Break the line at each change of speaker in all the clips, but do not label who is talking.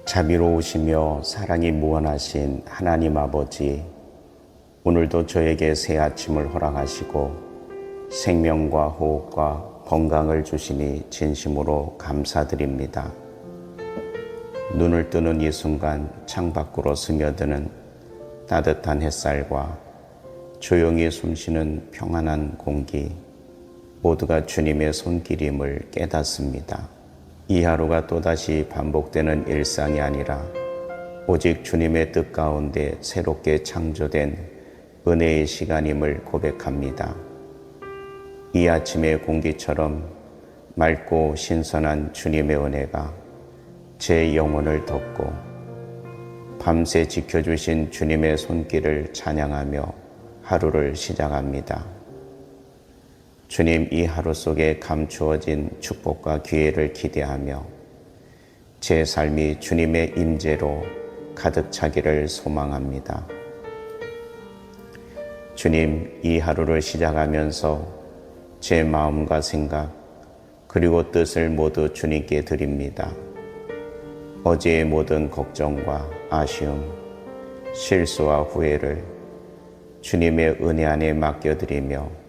자비로우시며 사랑이 무한하신 하나님 아버지, 오늘도 저에게 새 아침을 허락하시고 생명과 호흡과 건강을 주시니 진심으로 감사드립니다. 눈을 뜨는 이 순간 창밖으로 스며드는 따뜻한 햇살과 조용히 숨쉬는 평안한 공기, 모두가 주님의 손길임을 깨닫습니다. 이 하루가 또다시 반복되는 일상이 아니라 오직 주님의 뜻 가운데 새롭게 창조된 은혜의 시간임을 고백합니다. 이 아침의 공기처럼 맑고 신선한 주님의 은혜가 제 영혼을 덮고 밤새 지켜주신 주님의 손길을 찬양하며 하루를 시작합니다. 주님, 이 하루 속에 감추어진 축복과 기회를 기대하며 제 삶이 주님의 임재로 가득 차기를 소망합니다. 주님, 이 하루를 시작하면서 제 마음과 생각 그리고 뜻을 모두 주님께 드립니다. 어제의 모든 걱정과 아쉬움, 실수와 후회를 주님의 은혜 안에 맡겨드리며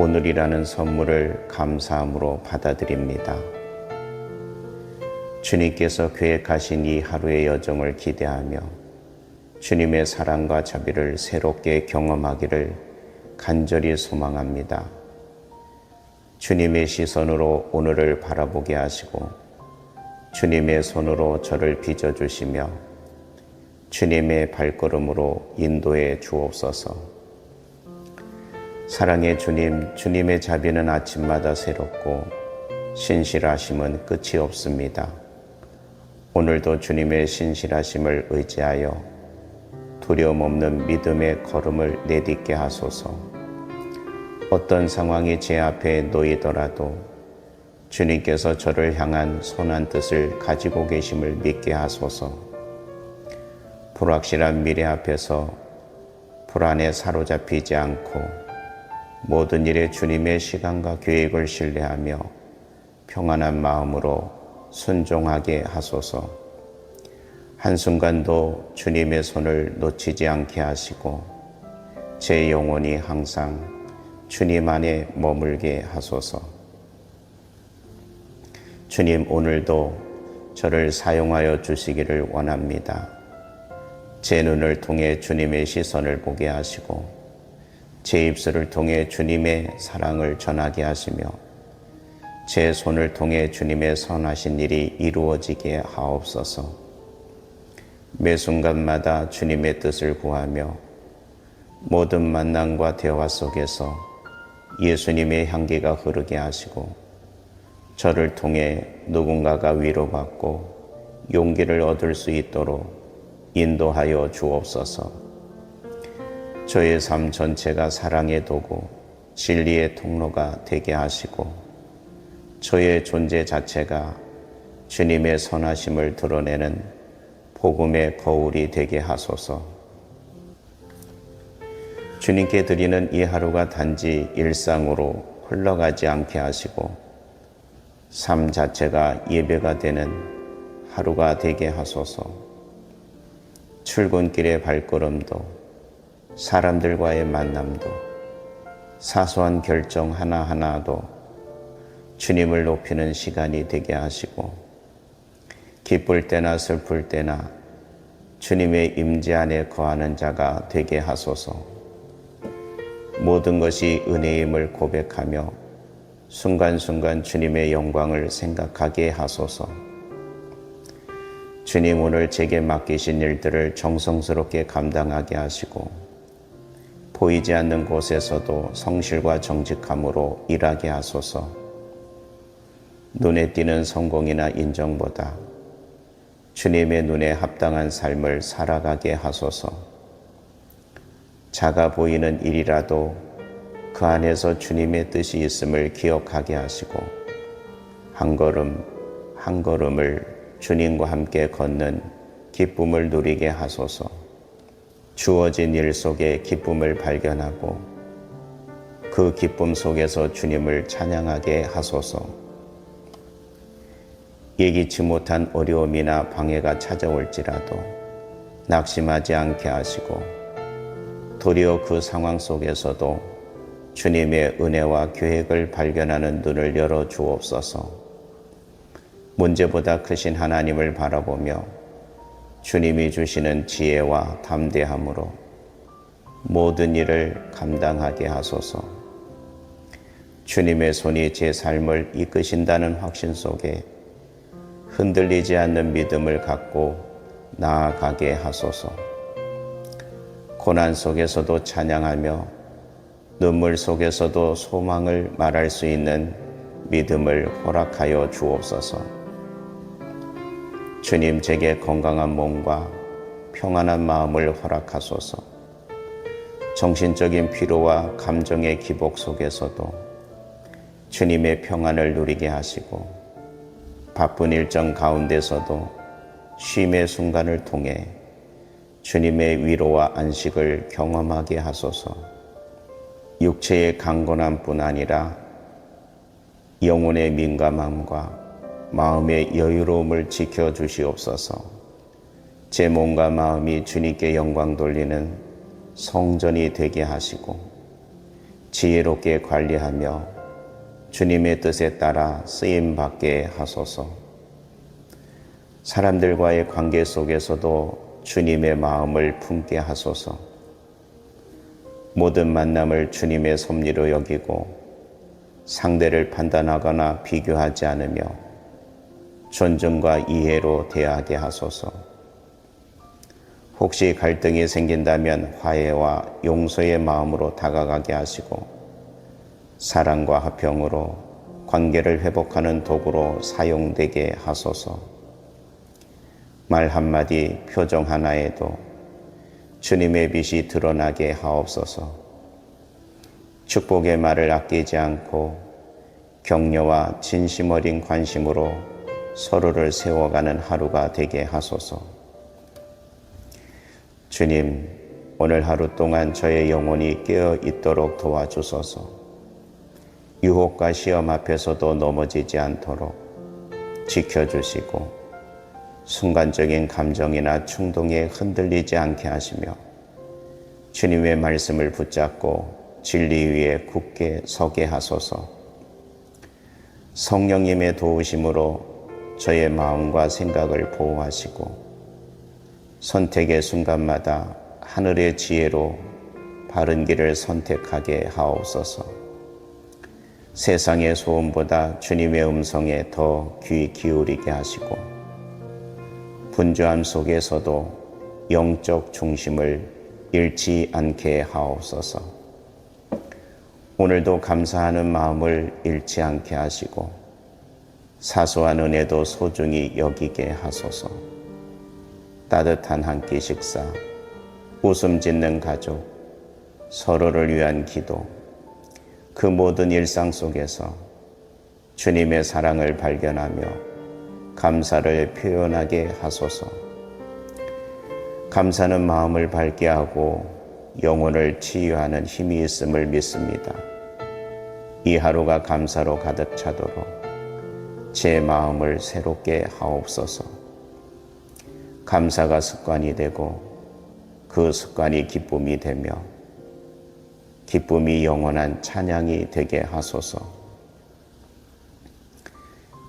오늘이라는 선물을 감사함으로 받아들입니다. 주님께서 계획하신 이 하루의 여정을 기대하며 주님의 사랑과 자비를 새롭게 경험하기를 간절히 소망합니다. 주님의 시선으로 오늘을 바라보게 하시고 주님의 손으로 저를 빚어주시며 주님의 발걸음으로 인도해 주옵소서. 사랑의 주님, 주님의 자비는 아침마다 새롭고 신실하심은 끝이 없습니다. 오늘도 주님의 신실하심을 의지하여 두려움 없는 믿음의 걸음을 내딛게 하소서. 어떤 상황이 제 앞에 놓이더라도 주님께서 저를 향한 선한 뜻을 가지고 계심을 믿게 하소서. 불확실한 미래 앞에서 불안에 사로잡히지 않고 모든 일에 주님의 시간과 계획을 신뢰하며 평안한 마음으로 순종하게 하소서. 한순간도 주님의 손을 놓치지 않게 하시고 제 영혼이 항상 주님 안에 머물게 하소서. 주님, 오늘도 저를 사용하여 주시기를 원합니다. 제 눈을 통해 주님의 시선을 보게 하시고 제 입술을 통해 주님의 사랑을 전하게 하시며 제 손을 통해 주님의 선하신 일이 이루어지게 하옵소서. 매 순간마다 주님의 뜻을 구하며 모든 만남과 대화 속에서 예수님의 향기가 흐르게 하시고 저를 통해 누군가가 위로받고 용기를 얻을 수 있도록 인도하여 주옵소서. 저의 삶 전체가 사랑의 도구, 진리의 통로가 되게 하시고 저의 존재 자체가 주님의 선하심을 드러내는 복음의 거울이 되게 하소서. 주님께 드리는 이 하루가 단지 일상으로 흘러가지 않게 하시고 삶 자체가 예배가 되는 하루가 되게 하소서. 출근길의 발걸음도 사람들과의 만남도 사소한 결정 하나하나도 주님을 높이는 시간이 되게 하시고 기쁠 때나 슬플 때나 주님의 임재 안에 거하는 자가 되게 하소서. 모든 것이 은혜임을 고백하며 순간순간 주님의 영광을 생각하게 하소서. 주님, 오늘 제게 맡기신 일들을 정성스럽게 감당하게 하시고 보이지 않는 곳에서도 성실과 정직함으로 일하게 하소서. 눈에 띄는 성공이나 인정보다 주님의 눈에 합당한 삶을 살아가게 하소서. 작아 보이는 일이라도 그 안에서 주님의 뜻이 있음을 기억하게 하시고 한 걸음 한 걸음을 주님과 함께 걷는 기쁨을 누리게 하소서. 주어진 일 속에 기쁨을 발견하고 그 기쁨 속에서 주님을 찬양하게 하소서. 예기치 못한 어려움이나 방해가 찾아올지라도 낙심하지 않게 하시고 도리어 그 상황 속에서도 주님의 은혜와 계획을 발견하는 눈을 열어 주옵소서. 문제보다 크신 하나님을 바라보며 주님이 주시는 지혜와 담대함으로 모든 일을 감당하게 하소서. 주님의 손이 제 삶을 이끄신다는 확신 속에 흔들리지 않는 믿음을 갖고 나아가게 하소서. 고난 속에서도 찬양하며 눈물 속에서도 소망을 말할 수 있는 믿음을 허락하여 주옵소서. 주님, 제게 건강한 몸과 평안한 마음을 허락하소서. 정신적인 피로와 감정의 기복 속에서도 주님의 평안을 누리게 하시고 바쁜 일정 가운데서도 쉼의 순간을 통해 주님의 위로와 안식을 경험하게 하소서. 육체의 강건함뿐 아니라 영혼의 민감함과 마음의 여유로움을 지켜주시옵소서. 제 몸과 마음이 주님께 영광 돌리는 성전이 되게 하시고 지혜롭게 관리하며 주님의 뜻에 따라 쓰임받게 하소서. 사람들과의 관계 속에서도 주님의 마음을 품게 하소서. 모든 만남을 주님의 섭리로 여기고 상대를 판단하거나 비교하지 않으며 존중과 이해로 대하게 하소서. 혹시 갈등이 생긴다면 화해와 용서의 마음으로 다가가게 하시고 사랑과 화평으로 관계를 회복하는 도구로 사용되게 하소서. 말 한마디, 표정 하나에도 주님의 빛이 드러나게 하옵소서. 축복의 말을 아끼지 않고 격려와 진심 어린 관심으로 서로를 세워가는 하루가 되게 하소서. 주님, 오늘 하루 동안 저의 영혼이 깨어 있도록 도와주소서. 유혹과 시험 앞에서도 넘어지지 않도록 지켜주시고 순간적인 감정이나 충동에 흔들리지 않게 하시며 주님의 말씀을 붙잡고 진리 위에 굳게 서게 하소서. 성령님의 도우심으로 저의 마음과 생각을 보호하시고 선택의 순간마다 하늘의 지혜로 바른 길을 선택하게 하옵소서. 세상의 소음보다 주님의 음성에 더 귀 기울이게 하시고 분주함 속에서도 영적 중심을 잃지 않게 하옵소서. 오늘도 감사하는 마음을 잃지 않게 하시고 사소한 은혜도 소중히 여기게 하소서. 따뜻한 한 끼 식사, 웃음 짓는 가족, 서로를 위한 기도, 그 모든 일상 속에서 주님의 사랑을 발견하며 감사를 표현하게 하소서. 감사는 마음을 밝게 하고 영혼을 치유하는 힘이 있음을 믿습니다. 이 하루가 감사로 가득 차도록 제 마음을 새롭게 하옵소서. 감사가 습관이 되고 그 습관이 기쁨이 되며 기쁨이 영원한 찬양이 되게 하소서.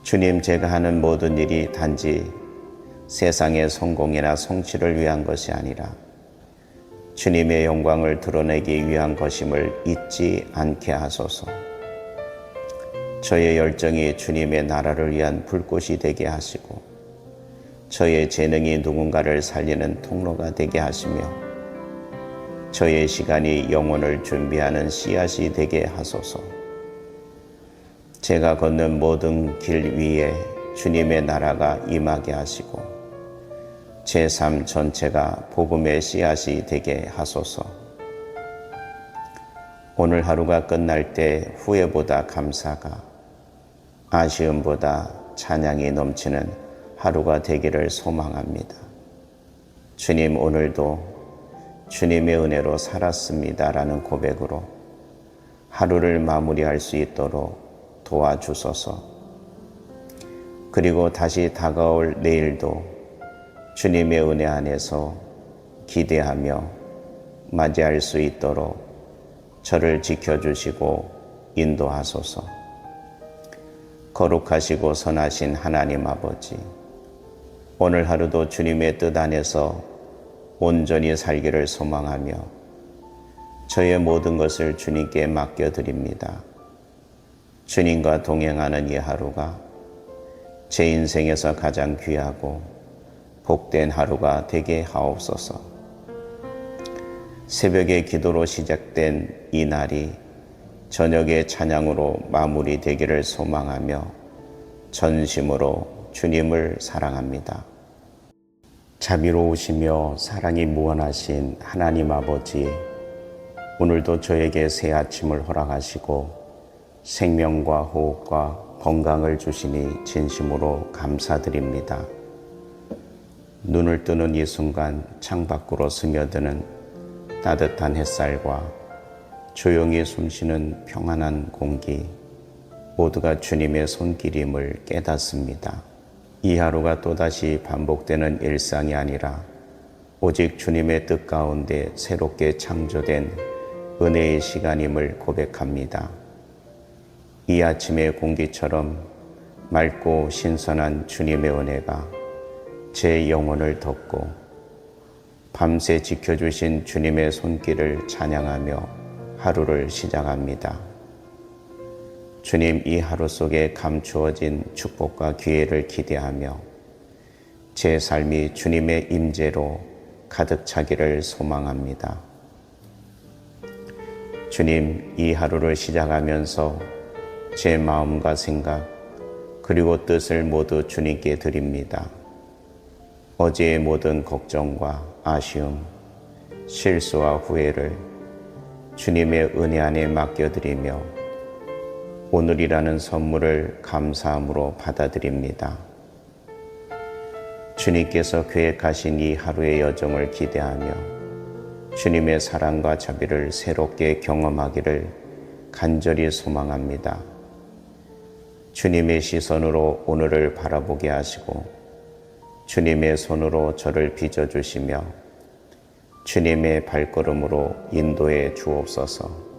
주님, 제가 하는 모든 일이 단지 세상의 성공이나 성취를 위한 것이 아니라 주님의 영광을 드러내기 위한 것임을 잊지 않게 하소서. 저의 열정이 주님의 나라를 위한 불꽃이 되게 하시고 저의 재능이 누군가를 살리는 통로가 되게 하시며 저의 시간이 영혼을 준비하는 씨앗이 되게 하소서. 제가 걷는 모든 길 위에 주님의 나라가 임하게 하시고 제 삶 전체가 복음의 씨앗이 되게 하소서. 오늘 하루가 끝날 때 후회보다 감사가, 아쉬움보다 찬양이 넘치는 하루가 되기를 소망합니다. 주님, 오늘도 주님의 은혜로 살았습니다라는 고백으로 하루를 마무리할 수 있도록 도와주소서. 그리고 다시 다가올 내일도 주님의 은혜 안에서 기대하며 맞이할 수 있도록 저를 지켜주시고 인도하소서. 거룩하시고 선하신 하나님 아버지, 오늘 하루도 주님의 뜻 안에서 온전히 살기를 소망하며 저의 모든 것을 주님께 맡겨드립니다. 주님과 동행하는 이 하루가 제 인생에서 가장 귀하고 복된 하루가 되게 하옵소서. 새벽의 기도로 시작된 이 날이 저녁의 찬양으로 마무리되기를 소망하며 전심으로 주님을 사랑합니다. 자비로우시며 사랑이 무한하신 하나님 아버지, 오늘도 저에게 새 아침을 허락하시고 생명과 호흡과 건강을 주시니 진심으로 감사드립니다. 눈을 뜨는 이 순간 창밖으로 스며드는 따뜻한 햇살과 조용히 숨쉬는 평안한 공기, 모두가 주님의 손길임을 깨닫습니다. 이 하루가 또다시 반복되는 일상이 아니라 오직 주님의 뜻 가운데 새롭게 창조된 은혜의 시간임을 고백합니다. 이 아침의 공기처럼 맑고 신선한 주님의 은혜가 제 영혼을 덮고 밤새 지켜주신 주님의 손길을 찬양하며 하루를 시작합니다. 주님, 이 하루 속에 감추어진 축복과 기회를 기대하며 제 삶이 주님의 임재로 가득 차기를 소망합니다. 주님, 이 하루를 시작하면서 제 마음과 생각 그리고 뜻을 모두 주님께 드립니다. 어제의 모든 걱정과 아쉬움, 실수와 후회를 주님의 은혜 안에 맡겨드리며 오늘이라는 선물을 감사함으로 받아들입니다. 주님께서 계획하신 이 하루의 여정을 기대하며 주님의 사랑과 자비를 새롭게 경험하기를 간절히 소망합니다. 주님의 시선으로 오늘을 바라보게 하시고 주님의 손으로 저를 빚어주시며 주님의 발걸음으로 인도해 주옵소서.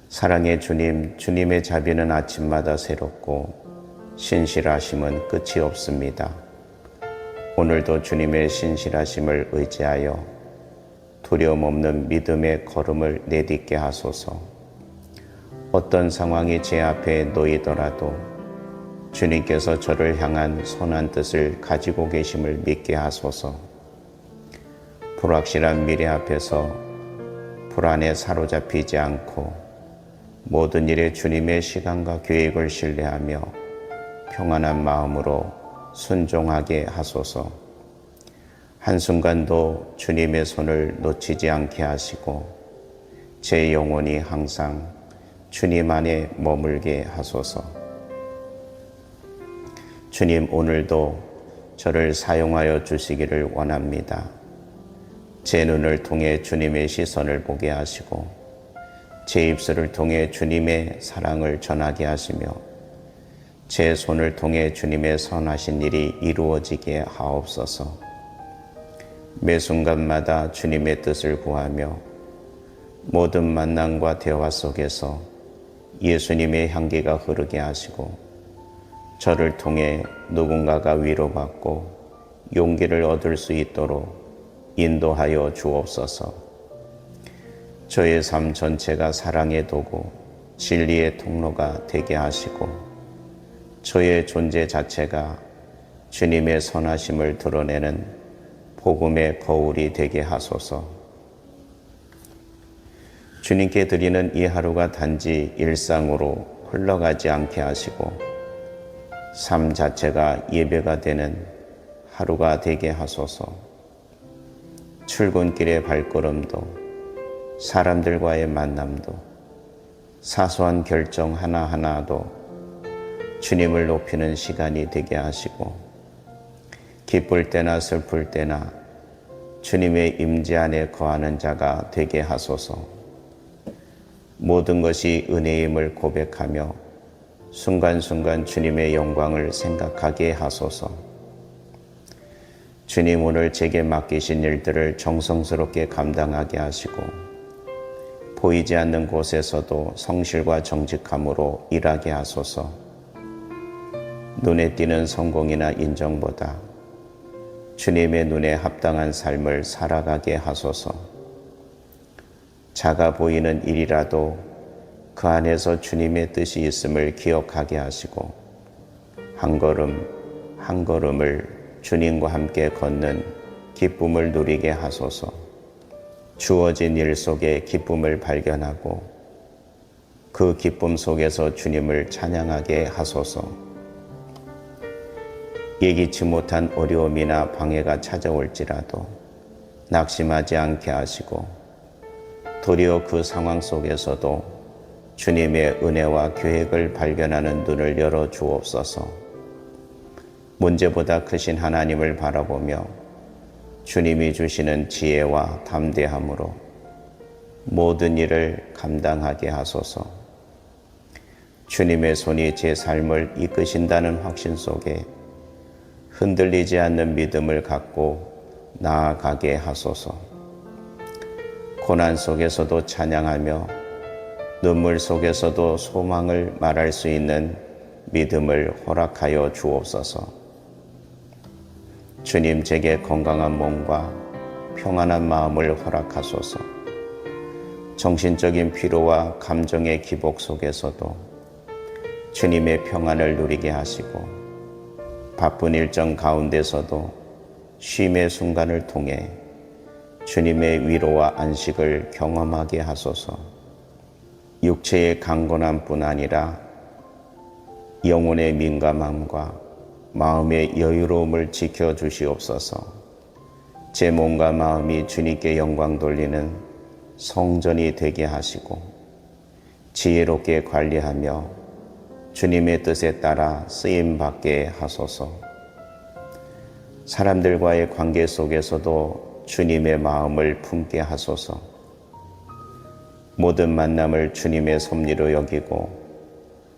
사랑의 주님, 주님의 자비는 아침마다 새롭고 신실하심은 끝이 없습니다. 오늘도 주님의 신실하심을 의지하여 두려움 없는 믿음의 걸음을 내딛게 하소서. 어떤 상황이 제 앞에 놓이더라도 주님께서 저를 향한 선한 뜻을 가지고 계심을 믿게 하소서. 불확실한 미래 앞에서 불안에 사로잡히지 않고 모든 일에 주님의 시간과 계획을 신뢰하며 평안한 마음으로 순종하게 하소서. 한순간도 주님의 손을 놓치지 않게 하시고 제 영혼이 항상 주님 안에 머물게 하소서. 주님, 오늘도 저를 사용하여 주시기를 원합니다. 제 눈을 통해 주님의 시선을 보게 하시고 제 입술을 통해 주님의 사랑을 전하게 하시며 제 손을 통해 주님의 선하신 일이 이루어지게 하옵소서. 매 순간마다 주님의 뜻을 구하며 모든 만남과 대화 속에서 예수님의 향기가 흐르게 하시고 저를 통해 누군가가 위로받고 용기를 얻을 수 있도록 인도하여 주옵소서. 저의 삶 전체가 사랑의 도구, 진리의 통로가 되게 하시고 저의 존재 자체가 주님의 선하심을 드러내는 복음의 거울이 되게 하소서. 주님께 드리는 이 하루가 단지 일상으로 흘러가지 않게 하시고 삶 자체가 예배가 되는 하루가 되게 하소서. 출근길의 발걸음도 사람들과의 만남도 사소한 결정 하나하나도 주님을 높이는 시간이 되게 하시고 기쁠 때나 슬플 때나 주님의 임재 안에 거하는 자가 되게 하소서. 모든 것이 은혜임을 고백하며 순간순간 주님의 영광을 생각하게 하소서. 주님, 오늘 제게 맡기신 일들을 정성스럽게 감당하게 하시고 보이지 않는 곳에서도 성실과 정직함으로 일하게 하소서. 눈에 띄는 성공이나 인정보다 주님의 눈에 합당한 삶을 살아가게 하소서. 작아 보이는 일이라도 그 안에서 주님의 뜻이 있음을 기억하게 하시고 한 걸음 한 걸음을 주님과 함께 걷는 기쁨을 누리게 하소서. 주어진 일 속에 기쁨을 발견하고 그 기쁨 속에서 주님을 찬양하게 하소서. 예기치 못한 어려움이나 방해가 찾아올지라도 낙심하지 않게 하시고 도리어 그 상황 속에서도 주님의 은혜와 계획을 발견하는 눈을 열어 주옵소서. 문제보다 크신 하나님을 바라보며 주님이 주시는 지혜와 담대함으로 모든 일을 감당하게 하소서. 주님의 손이 제 삶을 이끄신다는 확신 속에 흔들리지 않는 믿음을 갖고 나아가게 하소서. 고난 속에서도 찬양하며 눈물 속에서도 소망을 말할 수 있는 믿음을 허락하여 주옵소서. 주님, 제게 건강한 몸과 평안한 마음을 허락하소서. 정신적인 피로와 감정의 기복 속에서도 주님의 평안을 누리게 하시고 바쁜 일정 가운데서도 쉼의 순간을 통해 주님의 위로와 안식을 경험하게 하소서. 육체의 강건함뿐 아니라 영혼의 민감함과 마음의 여유로움을 지켜주시옵소서. 제 몸과 마음이 주님께 영광 돌리는 성전이 되게 하시고 지혜롭게 관리하며 주님의 뜻에 따라 쓰임받게 하소서. 사람들과의 관계 속에서도 주님의 마음을 품게 하소서. 모든 만남을 주님의 섭리로 여기고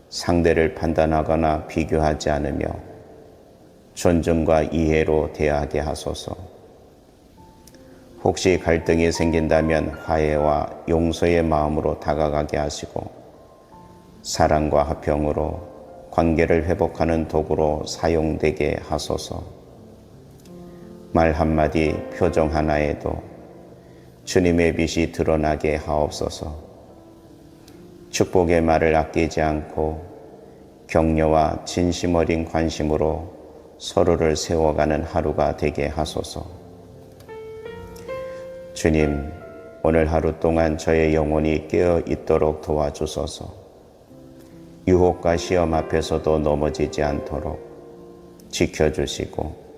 상대를 판단하거나 비교하지 않으며 존중과 이해로 대하게 하소서. 혹시 갈등이 생긴다면 화해와 용서의 마음으로 다가가게 하시고 사랑과 화평으로 관계를 회복하는 도구로 사용되게 하소서. 말 한마디, 표정 하나에도 주님의 빛이 드러나게 하옵소서. 축복의 말을 아끼지 않고 격려와 진심 어린 관심으로 서로를 세워가는 하루가 되게 하소서. 주님, 오늘 하루 동안 저의 영혼이 깨어 있도록 도와주소서. 유혹과 시험 앞에서도 넘어지지 않도록 지켜주시고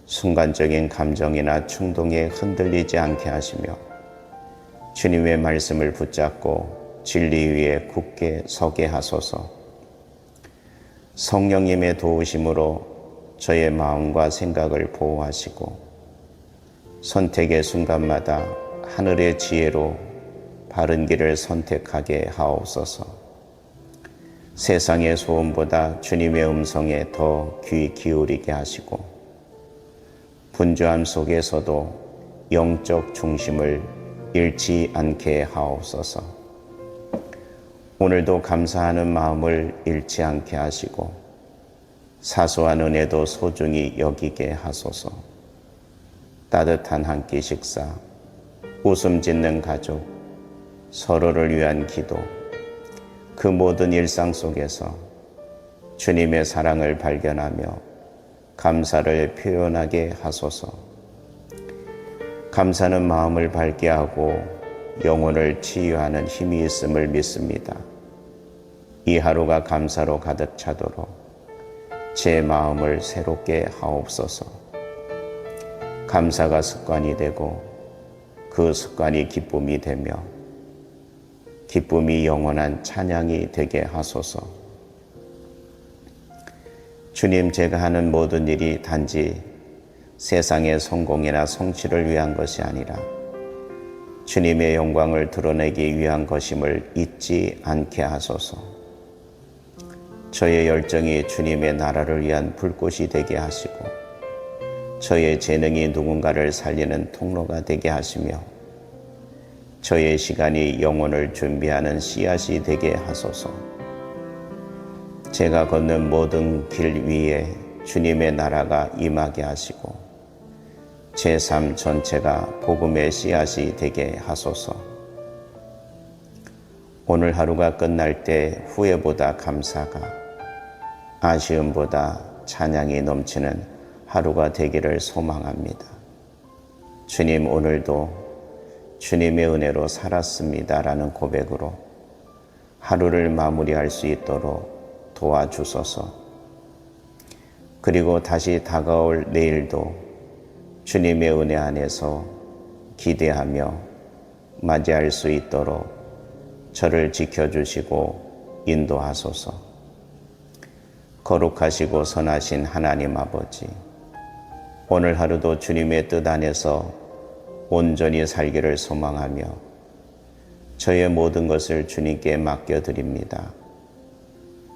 순간적인 감정이나 충동에 흔들리지 않게 하시며 주님의 말씀을 붙잡고 진리 위에 굳게 서게 하소서. 성령님의 도우심으로 저의 마음과 생각을 보호하시고 선택의 순간마다 하늘의 지혜로 바른 길을 선택하게 하옵소서. 세상의 소음보다 주님의 음성에 더 귀 기울이게 하시고 분주함 속에서도 영적 중심을 잃지 않게 하옵소서. 오늘도 감사하는 마음을 잃지 않게 하시고 사소한 은혜도 소중히 여기게 하소서. 따뜻한 한 끼 식사, 웃음 짓는 가족, 서로를 위한 기도, 그 모든 일상 속에서 주님의 사랑을 발견하며 감사를 표현하게 하소서. 감사는 마음을 밝게 하고 영혼을 치유하는 힘이 있음을 믿습니다. 이 하루가 감사로 가득 차도록 제 마음을 새롭게 하옵소서. 감사가 습관이 되고 그 습관이 기쁨이 되며 기쁨이 영원한 찬양이 되게 하소서. 주님, 제가 하는 모든 일이 단지 세상의 성공이나 성취를 위한 것이 아니라 주님의 영광을 드러내기 위한 것임을 잊지 않게 하소서. 저의 열정이 주님의 나라를 위한 불꽃이 되게 하시고 저의 재능이 누군가를 살리는 통로가 되게 하시며 저의 시간이 영혼을 준비하는 씨앗이 되게 하소서. 제가 걷는 모든 길 위에 주님의 나라가 임하게 하시고 제 삶 전체가 복음의 씨앗이 되게 하소서. 오늘 하루가 끝날 때 후회보다 감사가, 아쉬움보다 찬양이 넘치는 하루가 되기를 소망합니다. 주님, 오늘도 주님의 은혜로 살았습니다라는 고백으로 하루를 마무리할 수 있도록 도와주소서. 그리고 다시 다가올 내일도 주님의 은혜 안에서 기대하며 맞이할 수 있도록 저를 지켜주시고 인도하소서. 거룩하시고 선하신 하나님 아버지, 오늘 하루도 주님의 뜻 안에서 온전히 살기를 소망하며 저의 모든 것을 주님께 맡겨드립니다.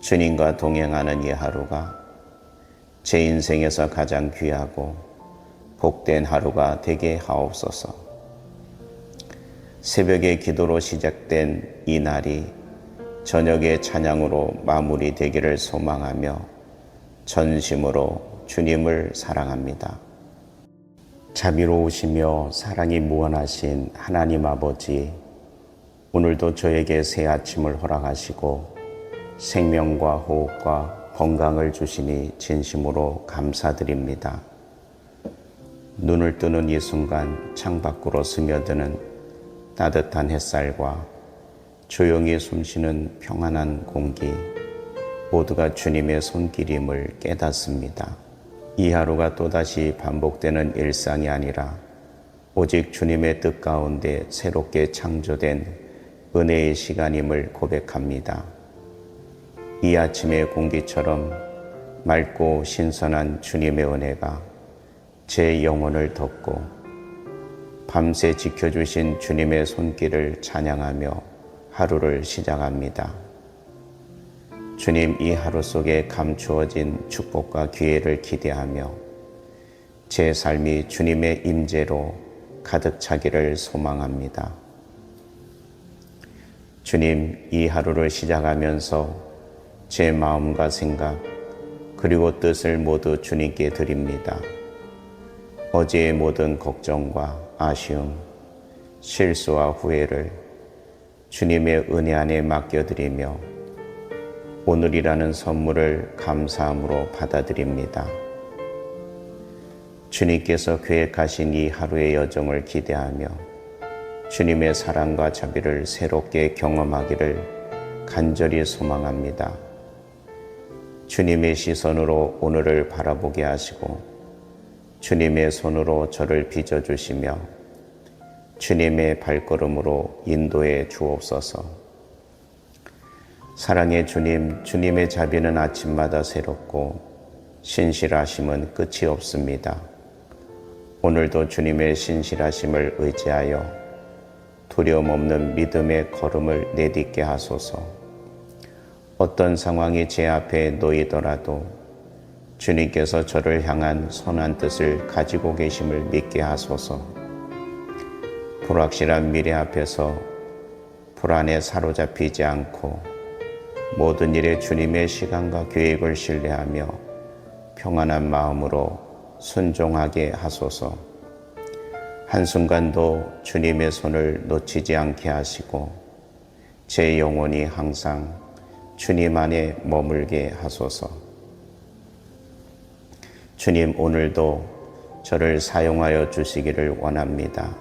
주님과 동행하는 이 하루가 제 인생에서 가장 귀하고 복된 하루가 되게 하옵소서. 새벽의 기도로 시작된 이 날이 저녁의 찬양으로 마무리되기를 소망하며 전심으로 주님을 사랑합니다. 자비로우시며 사랑이 무한하신 하나님 아버지, 오늘도 저에게 새 아침을 허락하시고 생명과 호흡과 건강을 주시니 진심으로 감사드립니다. 눈을 뜨는 이 순간 창밖으로 스며드는 따뜻한 햇살과 조용히 숨쉬는 평안한 공기, 모두가 주님의 손길임을 깨닫습니다. 이 하루가 또다시 반복되는 일상이 아니라 오직 주님의 뜻 가운데 새롭게 창조된 은혜의 시간임을 고백합니다. 이 아침의 공기처럼 맑고 신선한 주님의 은혜가 제 영혼을 덮고 밤새 지켜주신 주님의 손길을 찬양하며 하루를 시작합니다. 주님, 이 하루 속에 감추어진 축복과 기회를 기대하며 제 삶이 주님의 임재로 가득 차기를 소망합니다. 주님, 이 하루를 시작하면서 제 마음과 생각 그리고 뜻을 모두 주님께 드립니다. 어제의 모든 걱정과 아쉬움, 실수와 후회를 주님의 은혜 안에 맡겨드리며 오늘이라는 선물을 감사함으로 받아들입니다. 주님께서 계획하신 이 하루의 여정을 기대하며 주님의 사랑과 자비를 새롭게 경험하기를 간절히 소망합니다. 주님의 시선으로 오늘을 바라보게 하시고 주님의 손으로 저를 빚어주시며 주님의 발걸음으로 인도해 주옵소서. 사랑의 주님, 주님의 자비는 아침마다 새롭고 신실하심은 끝이 없습니다. 오늘도 주님의 신실하심을 의지하여 두려움 없는 믿음의 걸음을 내딛게 하소서. 어떤 상황이 제 앞에 놓이더라도 주님께서 저를 향한 선한 뜻을 가지고 계심을 믿게 하소서. 불확실한 미래 앞에서 불안에 사로잡히지 않고 모든 일에 주님의 시간과 계획을 신뢰하며 평안한 마음으로 순종하게 하소서. 한순간도 주님의 손을 놓치지 않게 하시고 제 영혼이 항상 주님 안에 머물게 하소서. 주님, 오늘도 저를 사용하여 주시기를 원합니다.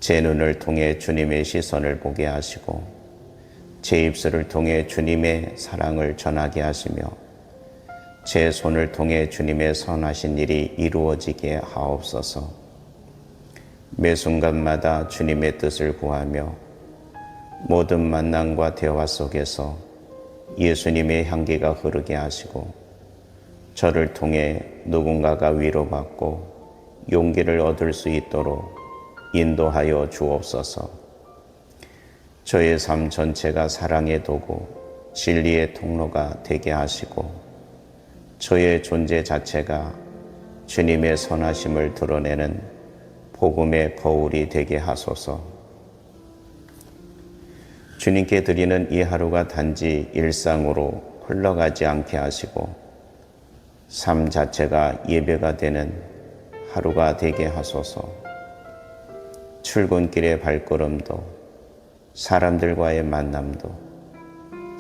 제 눈을 통해 주님의 시선을 보게 하시고 제 입술을 통해 주님의 사랑을 전하게 하시며 제 손을 통해 주님의 선하신 일이 이루어지게 하옵소서. 매 순간마다 주님의 뜻을 구하며 모든 만남과 대화 속에서 예수님의 향기가 흐르게 하시고 저를 통해 누군가가 위로받고 용기를 얻을 수 있도록 인도하여 주옵소서. 저의 삶 전체가 사랑의 도구, 진리의 통로가 되게 하시고 저의 존재 자체가 주님의 선하심을 드러내는 복음의 거울이 되게 하소서. 주님께 드리는 이 하루가 단지 일상으로 흘러가지 않게 하시고 삶 자체가 예배가 되는 하루가 되게 하소서. 출근길의 발걸음도 사람들과의 만남도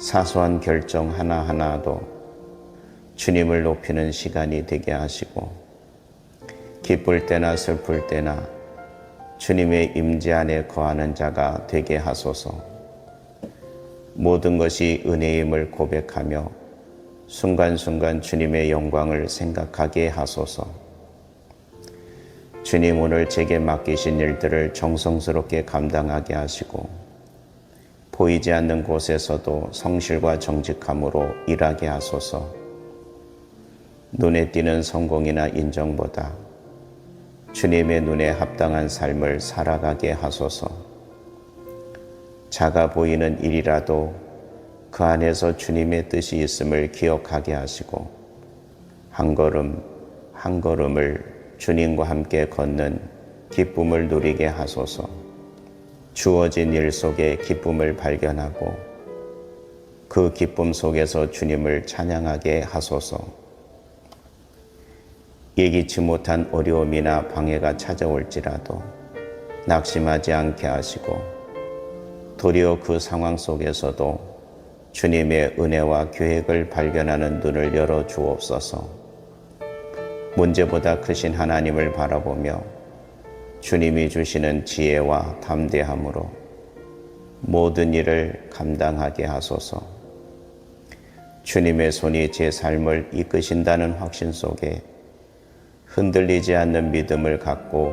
사소한 결정 하나하나도 주님을 높이는 시간이 되게 하시고 기쁠 때나 슬플 때나 주님의 임재 안에 거하는 자가 되게 하소서. 모든 것이 은혜임을 고백하며 순간순간 주님의 영광을 생각하게 하소서. 주님, 오늘 제게 맡기신 일들을 정성스럽게 감당하게 하시고 보이지 않는 곳에서도 성실과 정직함으로 일하게 하소서. 눈에 띄는 성공이나 인정보다 주님의 눈에 합당한 삶을 살아가게 하소서. 작아 보이는 일이라도 그 안에서 주님의 뜻이 있음을 기억하게 하시고 한 걸음 한 걸음을 주님과 함께 걷는 기쁨을 누리게 하소서. 주어진 일 속에 기쁨을 발견하고 그 기쁨 속에서 주님을 찬양하게 하소서. 예기치 못한 어려움이나 방해가 찾아올지라도 낙심하지 않게 하시고 도리어 그 상황 속에서도 주님의 은혜와 계획을 발견하는 눈을 열어 주옵소서. 문제보다 크신 하나님을 바라보며 주님이 주시는 지혜와 담대함으로 모든 일을 감당하게 하소서. 주님의 손이 제 삶을 이끄신다는 확신 속에 흔들리지 않는 믿음을 갖고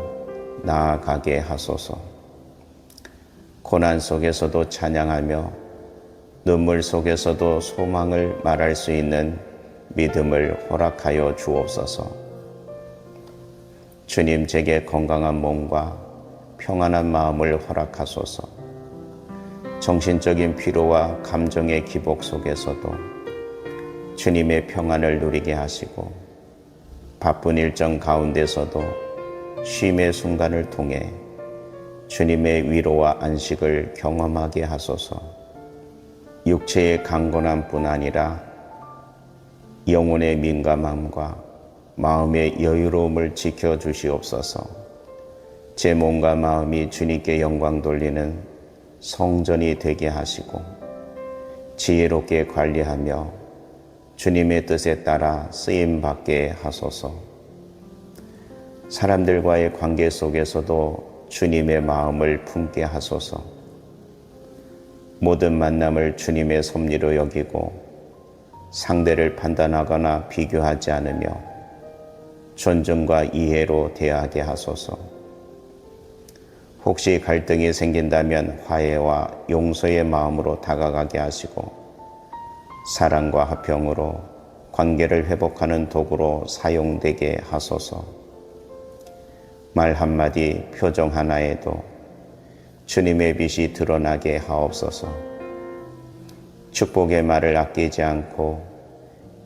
나아가게 하소서. 고난 속에서도 찬양하며 눈물 속에서도 소망을 말할 수 있는 믿음을 허락하여 주옵소서. 주님, 제게 건강한 몸과 평안한 마음을 허락하소서. 정신적인 피로와 감정의 기복 속에서도 주님의 평안을 누리게 하시고 바쁜 일정 가운데서도 쉼의 순간을 통해 주님의 위로와 안식을 경험하게 하소서. 육체의 강건함뿐 아니라 영혼의 민감함과 마음의 여유로움을 지켜주시옵소서. 제 몸과 마음이 주님께 영광 돌리는 성전이 되게 하시고 지혜롭게 관리하며 주님의 뜻에 따라 쓰임받게 하소서. 사람들과의 관계 속에서도 주님의 마음을 품게 하소서. 모든 만남을 주님의 섭리로 여기고 상대를 판단하거나 비교하지 않으며 존중과 이해로 대하게 하소서. 혹시 갈등이 생긴다면 화해와 용서의 마음으로 다가가게 하시고 사랑과 화평으로 관계를 회복하는 도구로 사용되게 하소서. 말 한마디, 표정 하나에도 주님의 빛이 드러나게 하옵소서. 축복의 말을 아끼지 않고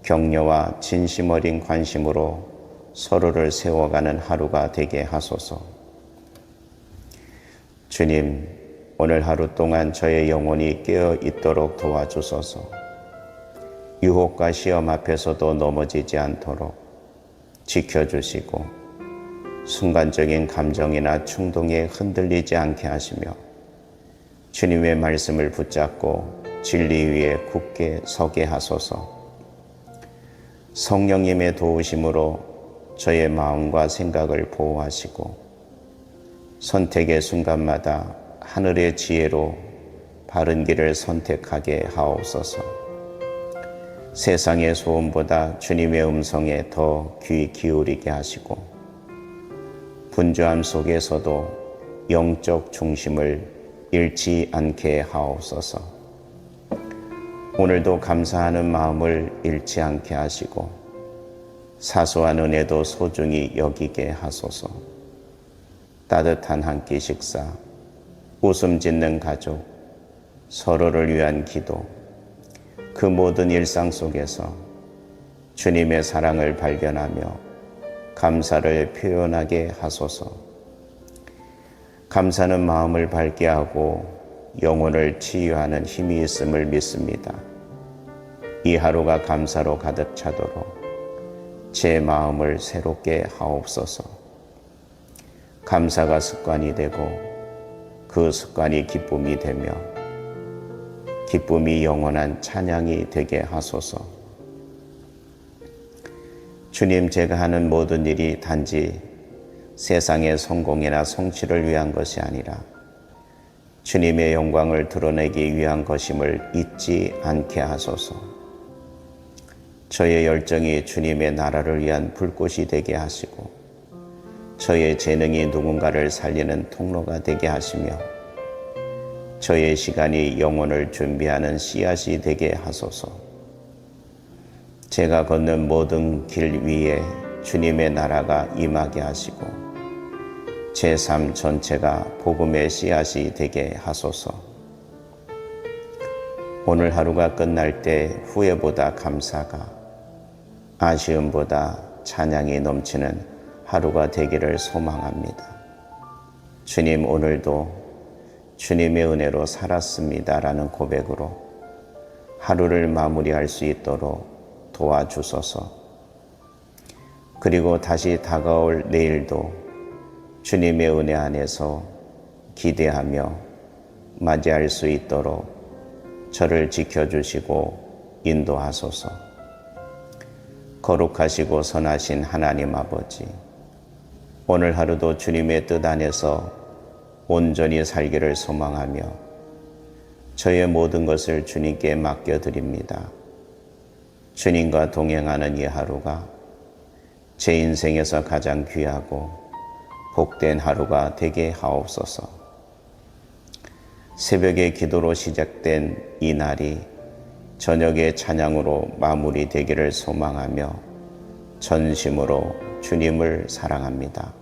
격려와 진심 어린 관심으로 서로를 세워가는 하루가 되게 하소서. 주님, 오늘 하루 동안 저의 영혼이 깨어 있도록 도와주소서. 유혹과 시험 앞에서도 넘어지지 않도록 지켜주시고 순간적인 감정이나 충동에 흔들리지 않게 하시며 주님의 말씀을 붙잡고 진리 위에 굳게 서게 하소서. 성령님의 도우심으로 저의 마음과 생각을 보호하시고 선택의 순간마다 하늘의 지혜로 바른 길을 선택하게 하옵소서. 세상의 소음보다 주님의 음성에 더 귀 기울이게 하시고 분주함 속에서도 영적 중심을 잃지 않게 하옵소서. 오늘도 감사하는 마음을 잃지 않게 하시고 사소한 은혜도 소중히 여기게 하소서. 따뜻한 한 끼 식사, 웃음 짓는 가족, 서로를 위한 기도, 그 모든 일상 속에서 주님의 사랑을 발견하며 감사를 표현하게 하소서. 감사는 마음을 밝게 하고 영혼을 치유하는 힘이 있음을 믿습니다. 이 하루가 감사로 가득 차도록 제 마음을 새롭게 하옵소서. 감사가 습관이 되고 그 습관이 기쁨이 되며 기쁨이 영원한 찬양이 되게 하소서. 주님, 제가 하는 모든 일이 단지 세상의 성공이나 성취를 위한 것이 아니라 주님의 영광을 드러내기 위한 것임을 잊지 않게 하소서. 저의 열정이 주님의 나라를 위한 불꽃이 되게 하시고 저의 재능이 누군가를 살리는 통로가 되게 하시며 저의 시간이 영혼을 준비하는 씨앗이 되게 하소서. 제가 걷는 모든 길 위에 주님의 나라가 임하게 하시고 제 삶 전체가 복음의 씨앗이 되게 하소서. 오늘 하루가 끝날 때 후회보다 감사가, 아쉬움보다 찬양이 넘치는 하루가 되기를 소망합니다. 주님, 오늘도 주님의 은혜로 살았습니다라는 고백으로 하루를 마무리할 수 있도록 도와주소서. 그리고 다시 다가올 내일도 주님의 은혜 안에서 기대하며 맞이할 수 있도록 저를 지켜주시고 인도하소서. 거룩하시고 선하신 하나님 아버지, 오늘 하루도 주님의 뜻 안에서 온전히 살기를 소망하며 저의 모든 것을 주님께 맡겨드립니다. 주님과 동행하는 이 하루가 제 인생에서 가장 귀하고 복된 하루가 되게 하옵소서. 새벽의 기도로 시작된 이 날이 저녁의 찬양으로 마무리되기를 소망하며 전심으로 주님을 사랑합니다.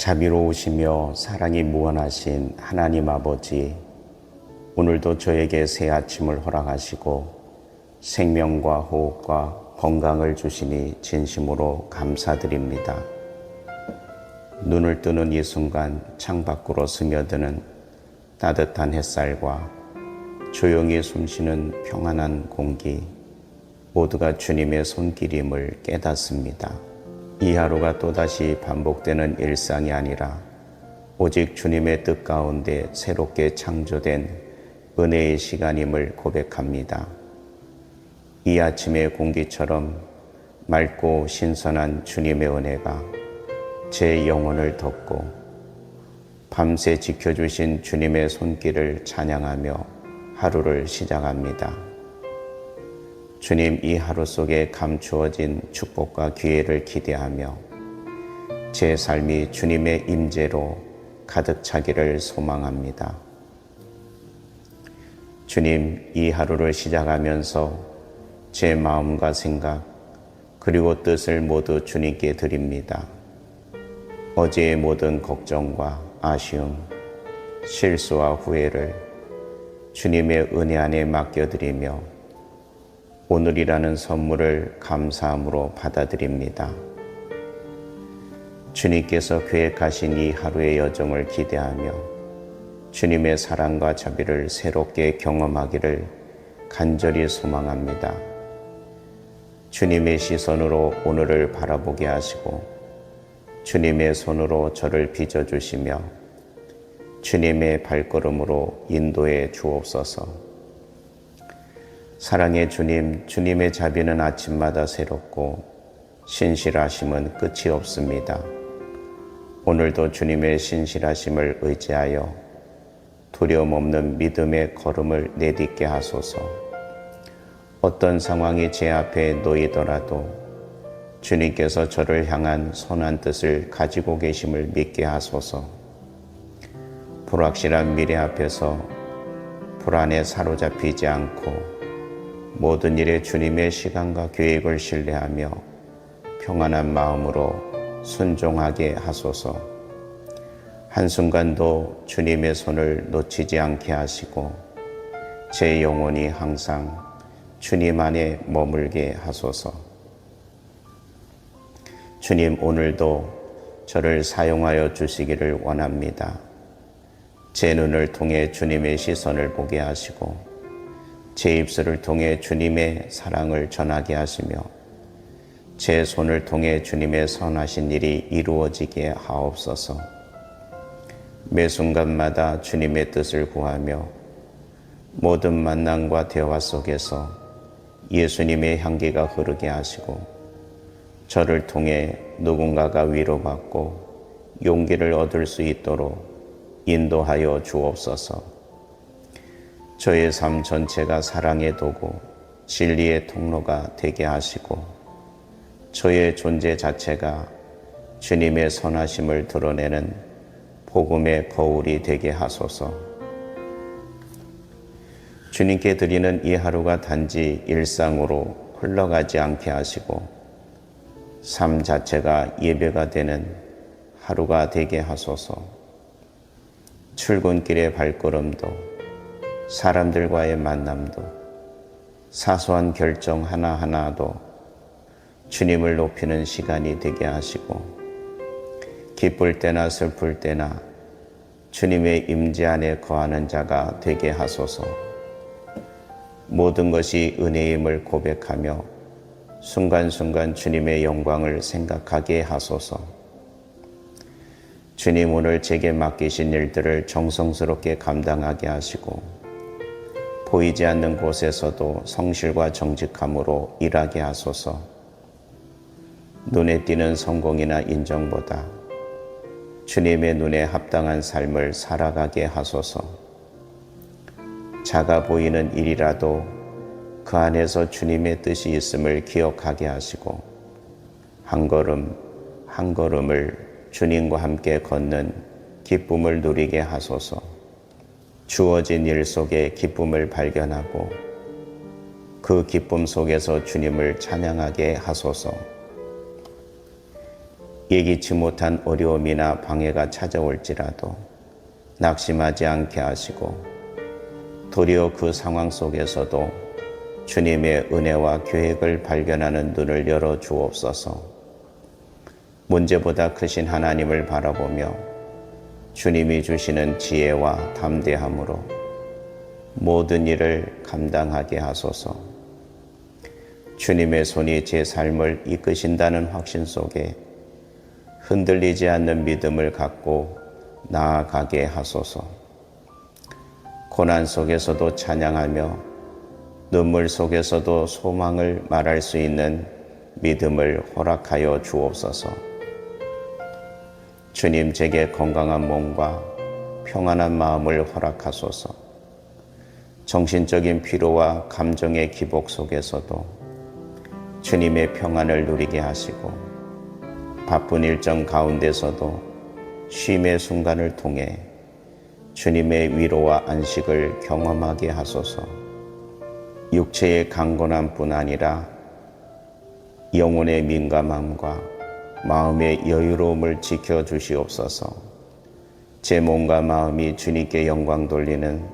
자비로우시며 사랑이 무한하신 하나님 아버지, 오늘도 저에게 새 아침을 허락하시고 생명과 호흡과 건강을 주시니 진심으로 감사드립니다. 눈을 뜨는 이 순간 창밖으로 스며드는 따뜻한 햇살과 조용히 숨쉬는 평안한 공기, 모두가 주님의 손길임을 깨닫습니다. 이 하루가 또다시 반복되는 일상이 아니라 오직 주님의 뜻 가운데 새롭게 창조된 은혜의 시간임을 고백합니다. 이 아침의 공기처럼 맑고 신선한 주님의 은혜가 제 영혼을 덮고 밤새 지켜주신 주님의 손길을 찬양하며 하루를 시작합니다. 주님, 이 하루 속에 감추어진 축복과 기회를 기대하며 제 삶이 주님의 임재로 가득 차기를 소망합니다. 주님, 이 하루를 시작하면서 제 마음과 생각 그리고 뜻을 모두 주님께 드립니다. 어제의 모든 걱정과 아쉬움, 실수와 후회를 주님의 은혜 안에 맡겨드리며 오늘이라는 선물을 감사함으로 받아들입니다. 주님께서 계획하신 이 하루의 여정을 기대하며 주님의 사랑과 자비를 새롭게 경험하기를 간절히 소망합니다. 주님의 시선으로 오늘을 바라보게 하시고 주님의 손으로 저를 빚어주시며 주님의 발걸음으로 인도해 주옵소서. 사랑의 주님, 주님의 자비는 아침마다 새롭고 신실하심은 끝이 없습니다. 오늘도 주님의 신실하심을 의지하여 두려움 없는 믿음의 걸음을 내딛게 하소서. 어떤 상황이 제 앞에 놓이더라도 주님께서 저를 향한 선한 뜻을 가지고 계심을 믿게 하소서. 불확실한 미래 앞에서 불안에 사로잡히지 않고 모든 일에 주님의 시간과 계획을 신뢰하며 평안한 마음으로 순종하게 하소서. 한순간도 주님의 손을 놓치지 않게 하시고 제 영혼이 항상 주님 안에 머물게 하소서. 주님, 오늘도 저를 사용하여 주시기를 원합니다. 제 눈을 통해 주님의 시선을 보게 하시고 제 입술을 통해 주님의 사랑을 전하게 하시며 제 손을 통해 주님의 선하신 일이 이루어지게 하옵소서. 매 순간마다 주님의 뜻을 구하며 모든 만남과 대화 속에서 예수님의 향기가 흐르게 하시고 저를 통해 누군가가 위로받고 용기를 얻을 수 있도록 인도하여 주옵소서. 저의 삶 전체가 사랑의 도구, 진리의 통로가 되게 하시고 저의 존재 자체가 주님의 선하심을 드러내는 복음의 거울이 되게 하소서. 주님께 드리는 이 하루가 단지 일상으로 흘러가지 않게 하시고 삶 자체가 예배가 되는 하루가 되게 하소서. 출근길의 발걸음도 사람들과의 만남도 사소한 결정 하나하나도 주님을 높이는 시간이 되게 하시고 기쁠 때나 슬플 때나 주님의 임재 안에 거하는 자가 되게 하소서. 모든 것이 은혜임을 고백하며 순간순간 주님의 영광을 생각하게 하소서. 주님, 오늘 제게 맡기신 일들을 정성스럽게 감당하게 하시고 보이지 않는 곳에서도 성실과 정직함으로 일하게 하소서. 눈에 띄는 성공이나 인정보다 주님의 눈에 합당한 삶을 살아가게 하소서. 작아 보이는 일이라도 그 안에서 주님의 뜻이 있음을 기억하게 하시고 한 걸음 한 걸음을 주님과 함께 걷는 기쁨을 누리게 하소서. 주어진 일 속에 기쁨을 발견하고 그 기쁨 속에서 주님을 찬양하게 하소서. 예기치 못한 어려움이나 방해가 찾아올지라도 낙심하지 않게 하시고 도리어 그 상황 속에서도 주님의 은혜와 계획을 발견하는 눈을 열어 주옵소서. 문제보다 크신 하나님을 바라보며 주님이 주시는 지혜와 담대함으로 모든 일을 감당하게 하소서. 주님의 손이 제 삶을 이끄신다는 확신 속에 흔들리지 않는 믿음을 갖고 나아가게 하소서. 고난 속에서도 찬양하며 눈물 속에서도 소망을 말할 수 있는 믿음을 허락하여 주옵소서. 주님, 제게 건강한 몸과 평안한 마음을 허락하소서. 정신적인 피로와 감정의 기복 속에서도 주님의 평안을 누리게 하시고 바쁜 일정 가운데서도 쉼의 순간을 통해 주님의 위로와 안식을 경험하게 하소서. 육체의 강건함뿐 아니라 영혼의 민감함과 마음의 여유로움을 지켜주시옵소서. 제 몸과 마음이 주님께 영광 돌리는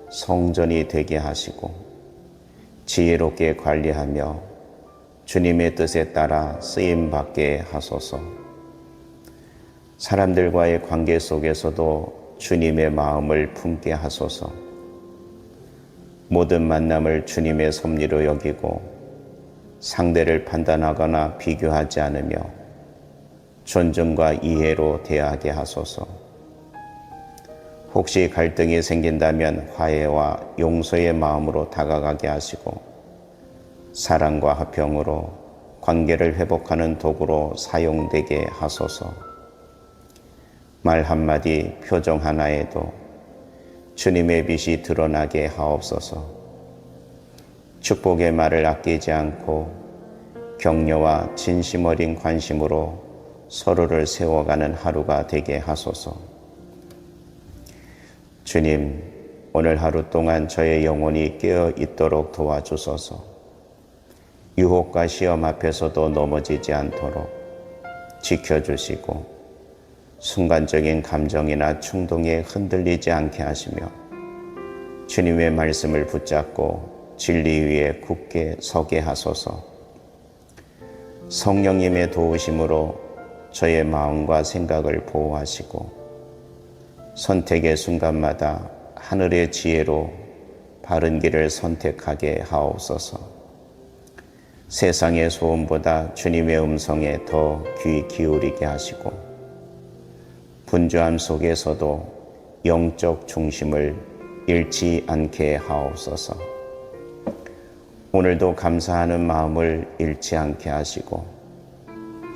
성전이 되게 하시고 지혜롭게 관리하며 주님의 뜻에 따라 쓰임받게 하소서. 사람들과의 관계 속에서도 주님의 마음을 품게 하소서. 모든 만남을 주님의 섭리로 여기고 상대를 판단하거나 비교하지 않으며 존중과 이해로 대하게 하소서. 혹시 갈등이 생긴다면 화해와 용서의 마음으로 다가가게 하시고 사랑과 화평으로 관계를 회복하는 도구로 사용되게 하소서. 말 한마디, 표정 하나에도 주님의 빛이 드러나게 하옵소서. 축복의 말을 아끼지 않고 격려와 진심 어린 관심으로 서로를 세워가는 하루가 되게 하소서. 주님, 오늘 하루 동안 저의 영혼이 깨어 있도록 도와주소서. 유혹과 시험 앞에서도 넘어지지 않도록 지켜주시고 순간적인 감정이나 충동에 흔들리지 않게 하시며 주님의 말씀을 붙잡고 진리 위에 굳게 서게 하소서. 성령님의 도우심으로 저의 마음과 생각을 보호하시고 선택의 순간마다 하늘의 지혜로 바른 길을 선택하게 하옵소서. 세상의 소음보다 주님의 음성에 더 귀 기울이게 하시고 분주함 속에서도 영적 중심을 잃지 않게 하옵소서. 오늘도 감사하는 마음을 잃지 않게 하시고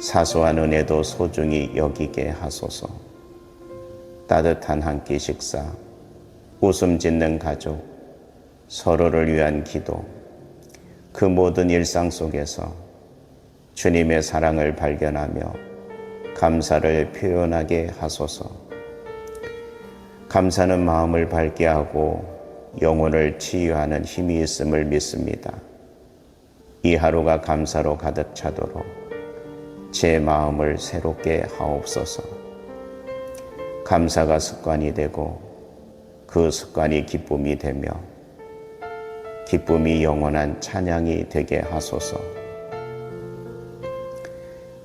사소한 은혜도 소중히 여기게 하소서. 따뜻한 한 끼 식사, 웃음 짓는 가족, 서로를 위한 기도, 그 모든 일상 속에서 주님의 사랑을 발견하며 감사를 표현하게 하소서. 감사는 마음을 밝게 하고 영혼을 치유하는 힘이 있음을 믿습니다. 이 하루가 감사로 가득 차도록 제 마음을 새롭게 하옵소서. 감사가 습관이 되고 그 습관이 기쁨이 되며 기쁨이 영원한 찬양이 되게 하소서.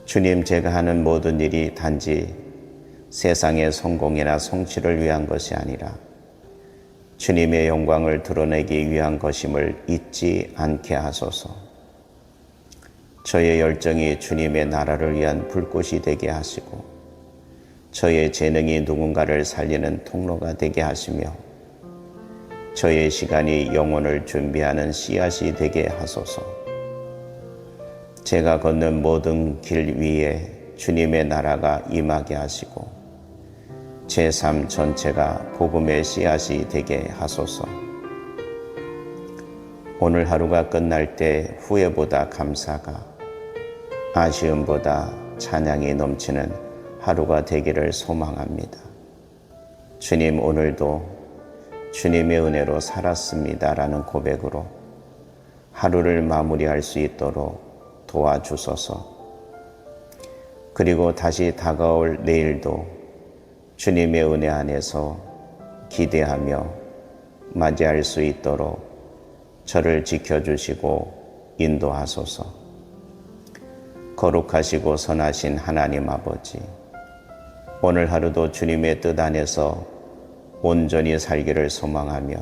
주님, 제가 하는 모든 일이 단지 세상의 성공이나 성취를 위한 것이 아니라 주님의 영광을 드러내기 위한 것임을 잊지 않게 하소서. 저의 열정이 주님의 나라를 위한 불꽃이 되게 하시고 저의 재능이 누군가를 살리는 통로가 되게 하시며 저의 시간이 영혼을 준비하는 씨앗이 되게 하소서. 제가 걷는 모든 길 위에 주님의 나라가 임하게 하시고 제 삶 전체가 복음의 씨앗이 되게 하소서. 오늘 하루가 끝날 때 후회보다 감사가, 아쉬움보다 찬양이 넘치는 하루가 되기를 소망합니다. 주님, 오늘도 주님의 은혜로 살았습니다라는 고백으로 하루를 마무리할 수 있도록 도와주소서. 그리고 다시 다가올 내일도 주님의 은혜 안에서 기대하며 맞이할 수 있도록 저를 지켜주시고 인도하소서. 거룩하시고 선하신 하나님 아버지, 오늘 하루도 주님의 뜻 안에서 온전히 살기를 소망하며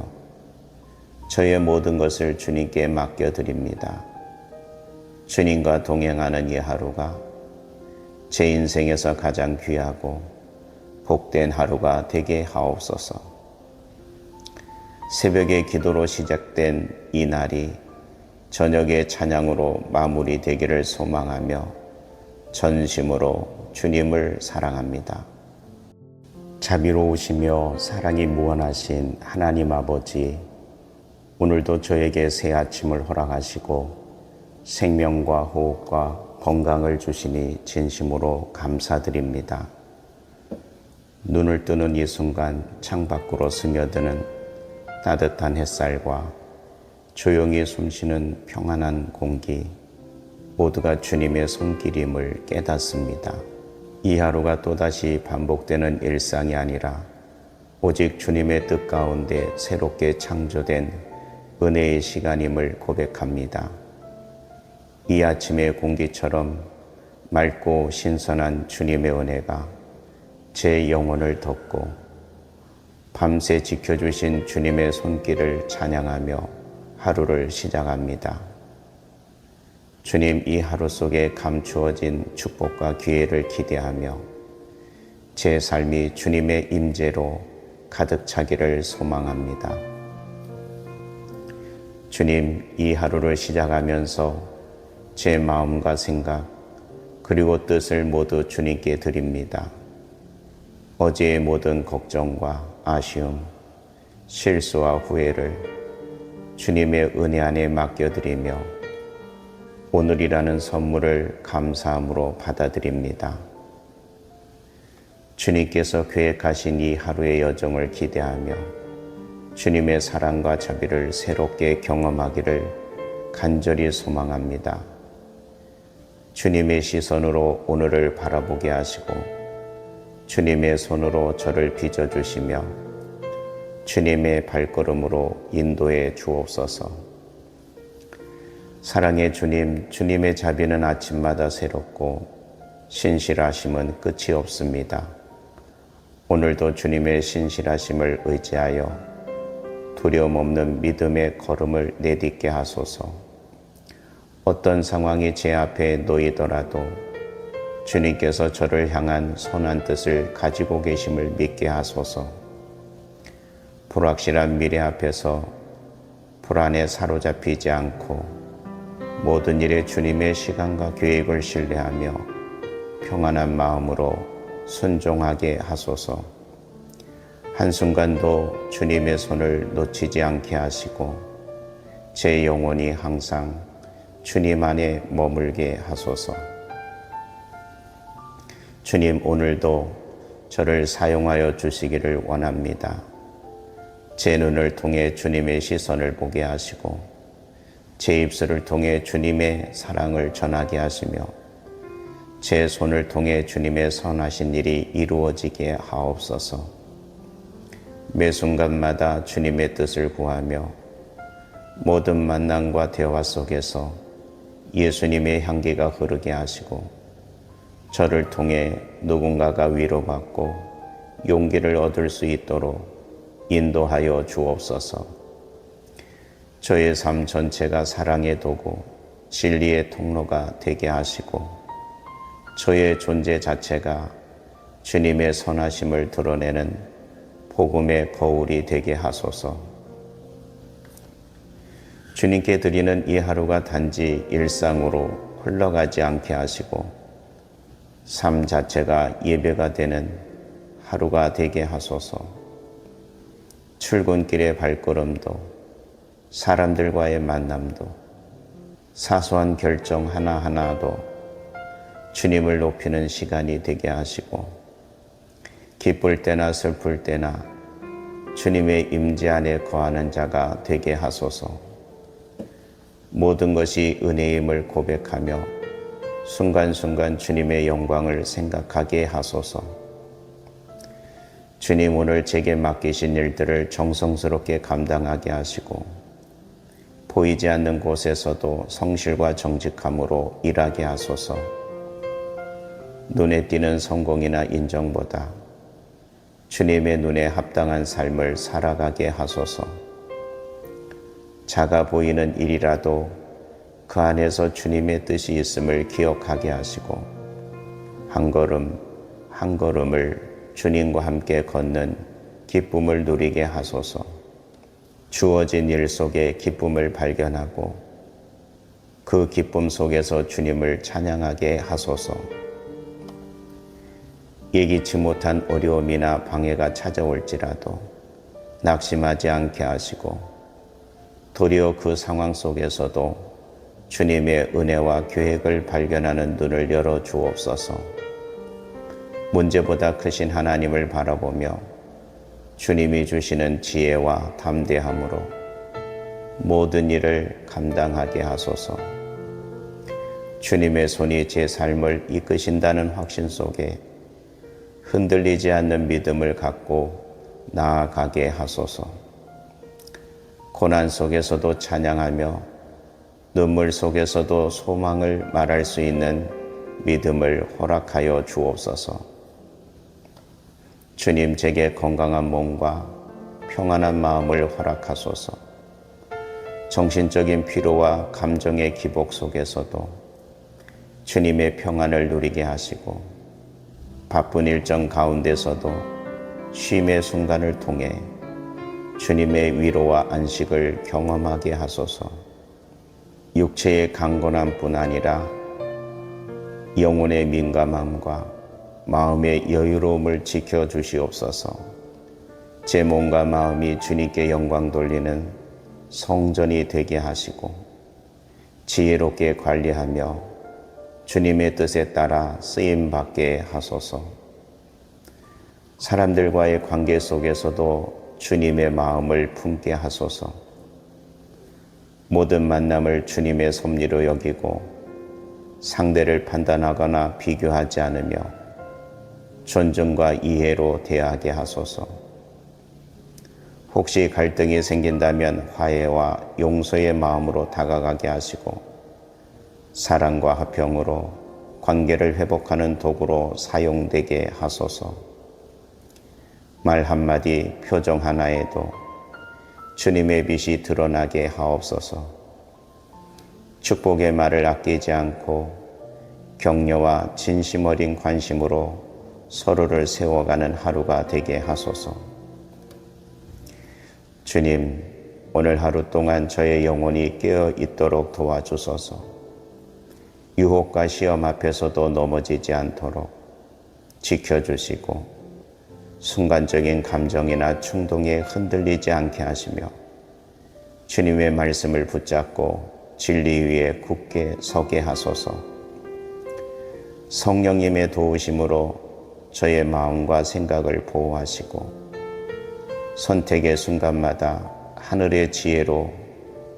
저의 모든 것을 주님께 맡겨드립니다. 주님과 동행하는 이 하루가 제 인생에서 가장 귀하고 복된 하루가 되게 하옵소서. 새벽의 기도로 시작된 이 날이 저녁의 찬양으로 마무리되기를 소망하며 전심으로 주님을 사랑합니다. 자비로우시며 사랑이 무한하신 하나님 아버지, 오늘도 저에게 새 아침을 허락하시고 생명과 호흡과 건강을 주시니 진심으로 감사드립니다. 눈을 뜨는 이 순간 창밖으로 스며드는 따뜻한 햇살과 조용히 숨쉬는 평안한 공기, 모두가 주님의 손길임을 깨닫습니다. 이 하루가 또다시 반복되는 일상이 아니라 오직 주님의 뜻 가운데 새롭게 창조된 은혜의 시간임을 고백합니다. 이 아침의 공기처럼 맑고 신선한 주님의 은혜가 제 영혼을 덮고 밤새 지켜주신 주님의 손길을 찬양하며 하루를 시작합니다. 주님, 이 하루 속에 감추어진 축복과 기회를 기대하며 제 삶이 주님의 임재로 가득 차기를 소망합니다. 주님, 이 하루를 시작하면서 제 마음과 생각 그리고 뜻을 모두 주님께 드립니다. 어제의 모든 걱정과 아쉬움, 실수와 후회를 주님의 은혜 안에 맡겨드리며 오늘이라는 선물을 감사함으로 받아들입니다. 주님께서 계획하신 이 하루의 여정을 기대하며 주님의 사랑과 자비를 새롭게 경험하기를 간절히 소망합니다. 주님의 시선으로 오늘을 바라보게 하시고 주님의 손으로 저를 빚어주시며 주님의 발걸음으로 인도해 주옵소서. 사랑의 주님, 주님의 자비는 아침마다 새롭고 신실하심은 끝이 없습니다. 오늘도 주님의 신실하심을 의지하여 두려움 없는 믿음의 걸음을 내딛게 하소서. 어떤 상황이 제 앞에 놓이더라도 주님께서 저를 향한 선한 뜻을 가지고 계심을 믿게 하소서. 불확실한 미래 앞에서 불안에 사로잡히지 않고 모든 일에 주님의 시간과 계획을 신뢰하며 평안한 마음으로 순종하게 하소서. 한순간도 주님의 손을 놓치지 않게 하시고 제 영혼이 항상 주님 안에 머물게 하소서. 주님, 오늘도 저를 사용하여 주시기를 원합니다. 제 눈을 통해 주님의 시선을 보게 하시고 제 입술을 통해 주님의 사랑을 전하게 하시며 제 손을 통해 주님의 선하신 일이 이루어지게 하옵소서. 매 순간마다 주님의 뜻을 구하며 모든 만남과 대화 속에서 예수님의 향기가 흐르게 하시고 저를 통해 누군가가 위로받고 용기를 얻을 수 있도록 인도하여 주옵소서. 저의 삶 전체가 사랑의 도구, 진리의 통로가 되게 하시고 저의 존재 자체가 주님의 선하심을 드러내는 복음의 거울이 되게 하소서. 주님께 드리는 이 하루가 단지 일상으로 흘러가지 않게 하시고 삶 자체가 예배가 되는 하루가 되게 하소서. 출근길의 발걸음도 사람들과의 만남도 사소한 결정 하나하나도 주님을 높이는 시간이 되게 하시고 기쁠 때나 슬플 때나 주님의 임재 안에 거하는 자가 되게 하소서. 모든 것이 은혜임을 고백하며 순간순간 주님의 영광을 생각하게 하소서. 주님, 오늘 제게 맡기신 일들을 정성스럽게 감당하게 하시고 보이지 않는 곳에서도 성실과 정직함으로 일하게 하소서. 눈에 띄는 성공이나 인정보다 주님의 눈에 합당한 삶을 살아가게 하소서. 작아 보이는 일이라도 그 안에서 주님의 뜻이 있음을 기억하게 하시고 한 걸음 한 걸음을 주님과 함께 걷는 기쁨을 누리게 하소서. 주어진 일 속에 기쁨을 발견하고 그 기쁨 속에서 주님을 찬양하게 하소서. 예기치 못한 어려움이나 방해가 찾아올지라도 낙심하지 않게 하시고 도리어 그 상황 속에서도 주님의 은혜와 계획을 발견하는 눈을 열어 주옵소서. 문제보다 크신 하나님을 바라보며 주님이 주시는 지혜와 담대함으로 모든 일을 감당하게 하소서. 주님의 손이 제 삶을 이끄신다는 확신 속에 흔들리지 않는 믿음을 갖고 나아가게 하소서. 고난 속에서도 찬양하며 눈물 속에서도 소망을 말할 수 있는 믿음을 허락하여 주옵소서. 주님, 제게 건강한 몸과 평안한 마음을 허락하소서. 정신적인 피로와 감정의 기복 속에서도 주님의 평안을 누리게 하시고 바쁜 일정 가운데서도 쉼의 순간을 통해 주님의 위로와 안식을 경험하게 하소서. 육체의 강건함뿐 아니라 영혼의 민감함과 마음의 여유로움을 지켜주시옵소서. 제 몸과 마음이 주님께 영광 돌리는 성전이 되게 하시고 지혜롭게 관리하며 주님의 뜻에 따라 쓰임받게 하소서. 사람들과의 관계 속에서도 주님의 마음을 품게 하소서. 모든 만남을 주님의 섭리로 여기고 상대를 판단하거나 비교하지 않으며 존중과 이해로 대하게 하소서. 혹시 갈등이 생긴다면 화해와 용서의 마음으로 다가가게 하시고 사랑과 화평으로 관계를 회복하는 도구로 사용되게 하소서. 말 한마디, 표정 하나에도 주님의 빛이 드러나게 하옵소서. 축복의 말을 아끼지 않고 격려와 진심 어린 관심으로 서로를 세워가는 하루가 되게 하소서. 주님, 오늘 하루 동안 저의 영혼이 깨어 있도록 도와주소서. 유혹과 시험 앞에서도 넘어지지 않도록 지켜주시고 순간적인 감정이나 충동에 흔들리지 않게 하시며 주님의 말씀을 붙잡고 진리 위에 굳게 서게 하소서. 성령님의 도우심으로 저의 마음과 생각을 보호하시고 선택의 순간마다 하늘의 지혜로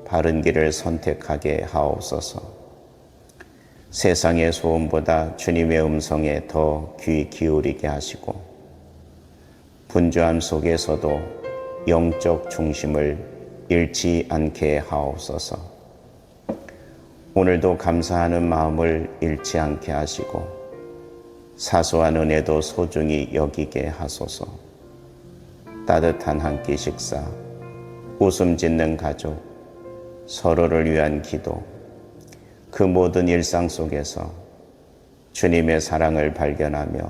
바른 길을 선택하게 하옵소서. 세상의 소음보다 주님의 음성에 더 귀 기울이게 하시고 분주함 속에서도 영적 중심을 잃지 않게 하옵소서. 오늘도 감사하는 마음을 잃지 않게 하시고 사소한 은혜도 소중히 여기게 하소서. 따뜻한 한 끼 식사, 웃음 짓는 가족, 서로를 위한 기도, 그 모든 일상 속에서 주님의 사랑을 발견하며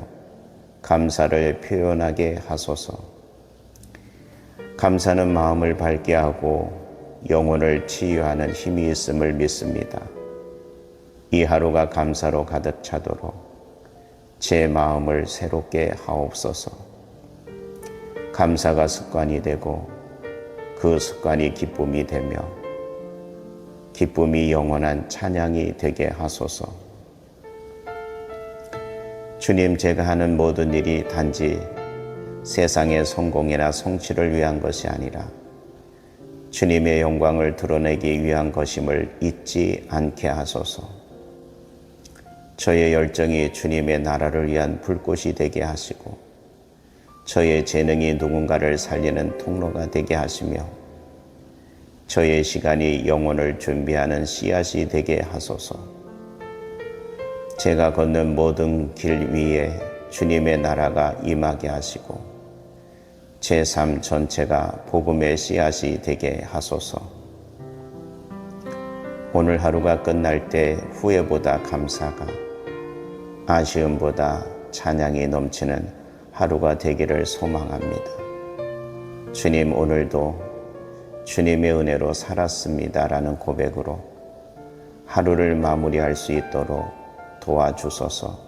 감사를 표현하게 하소서. 감사는 마음을 밝게 하고 영혼을 치유하는 힘이 있음을 믿습니다. 이 하루가 감사로 가득 차도록 제 마음을 새롭게 하옵소서. 감사가 습관이 되고 그 습관이 기쁨이 되며 기쁨이 영원한 찬양이 되게 하소서. 주님, 제가 하는 모든 일이 단지 세상의 성공이나 성취를 위한 것이 아니라 주님의 영광을 드러내기 위한 것임을 잊지 않게 하소서. 저의 열정이 주님의 나라를 위한 불꽃이 되게 하시고 저의 재능이 누군가를 살리는 통로가 되게 하시며 저의 시간이 영혼을 준비하는 씨앗이 되게 하소서. 제가 걷는 모든 길 위에 주님의 나라가 임하게 하시고 제 삶 전체가 복음의 씨앗이 되게 하소서. 오늘 하루가 끝날 때 후회보다 감사가, 아쉬움보다 찬양이 넘치는 하루가 되기를 소망합니다. 주님, 오늘도 주님의 은혜로 살았습니다라는 고백으로 하루를 마무리할 수 있도록 도와주소서.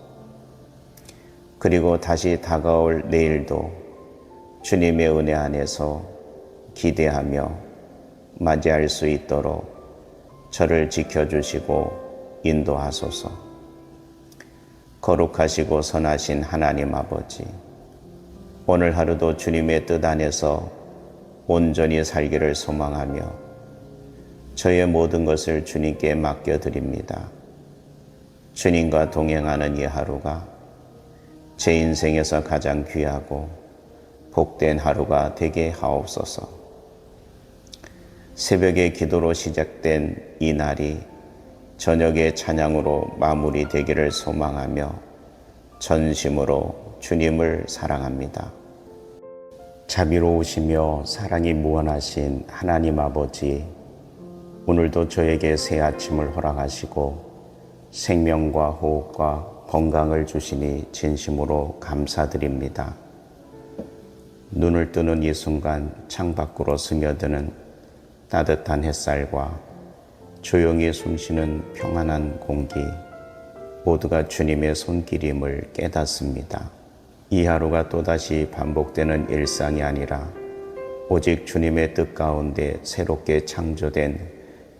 그리고 다시 다가올 내일도 주님의 은혜 안에서 기대하며 맞이할 수 있도록 저를 지켜주시고 인도하소서. 거룩하시고 선하신 하나님 아버지, 오늘 하루도 주님의 뜻 안에서 온전히 살기를 소망하며 저의 모든 것을 주님께 맡겨드립니다. 주님과 동행하는 이 하루가 제 인생에서 가장 귀하고 복된 하루가 되게 하옵소서. 새벽의 기도로 시작된 이 날이 저녁의 찬양으로 마무리되기를 소망하며 전심으로 주님을 사랑합니다. 자비로우시며 사랑이 무한하신 하나님 아버지, 오늘도 저에게 새 아침을 허락하시고 생명과 호흡과 건강을 주시니 진심으로 감사드립니다. 눈을 뜨는 이 순간 창밖으로 스며드는 따뜻한 햇살과 조용히 숨쉬는 평안한 공기, 모두가 주님의 손길임을 깨닫습니다. 이 하루가 또다시 반복되는 일상이 아니라 오직 주님의 뜻 가운데 새롭게 창조된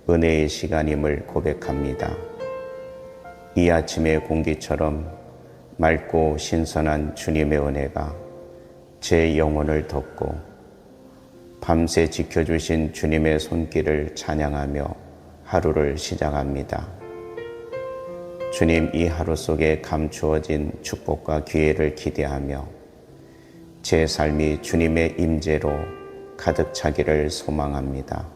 은혜의 시간임을 고백합니다. 이 아침의 공기처럼 맑고 신선한 주님의 은혜가 제 영혼을 덮고 밤새 지켜주신 주님의 손길을 찬양하며 하루를 시작합니다. 주님, 이 하루 속에 감추어진 축복과 기회를 기대하며 제 삶이 주님의 임재로 가득 차기를 소망합니다.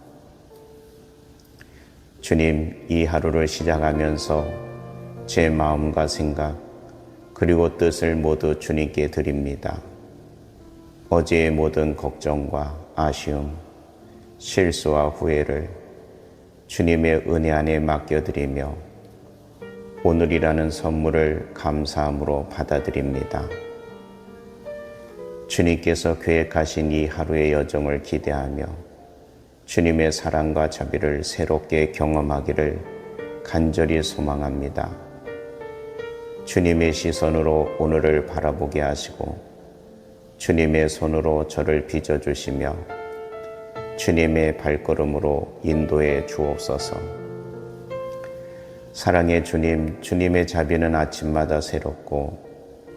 주님, 이 하루를 시작하면서 제 마음과 생각 그리고 뜻을 모두 주님께 드립니다. 어제의 모든 걱정과 아쉬움, 실수와 후회를 주님의 은혜 안에 맡겨드리며 오늘이라는 선물을 감사함으로 받아들입니다. 주님께서 계획하신 이 하루의 여정을 기대하며 주님의 사랑과 자비를 새롭게 경험하기를 간절히 소망합니다. 주님의 시선으로 오늘을 바라보게 하시고 주님의 손으로 저를 빚어주시며 주님의 발걸음으로 인도해 주옵소서. 사랑의 주님, 주님의 자비는 아침마다 새롭고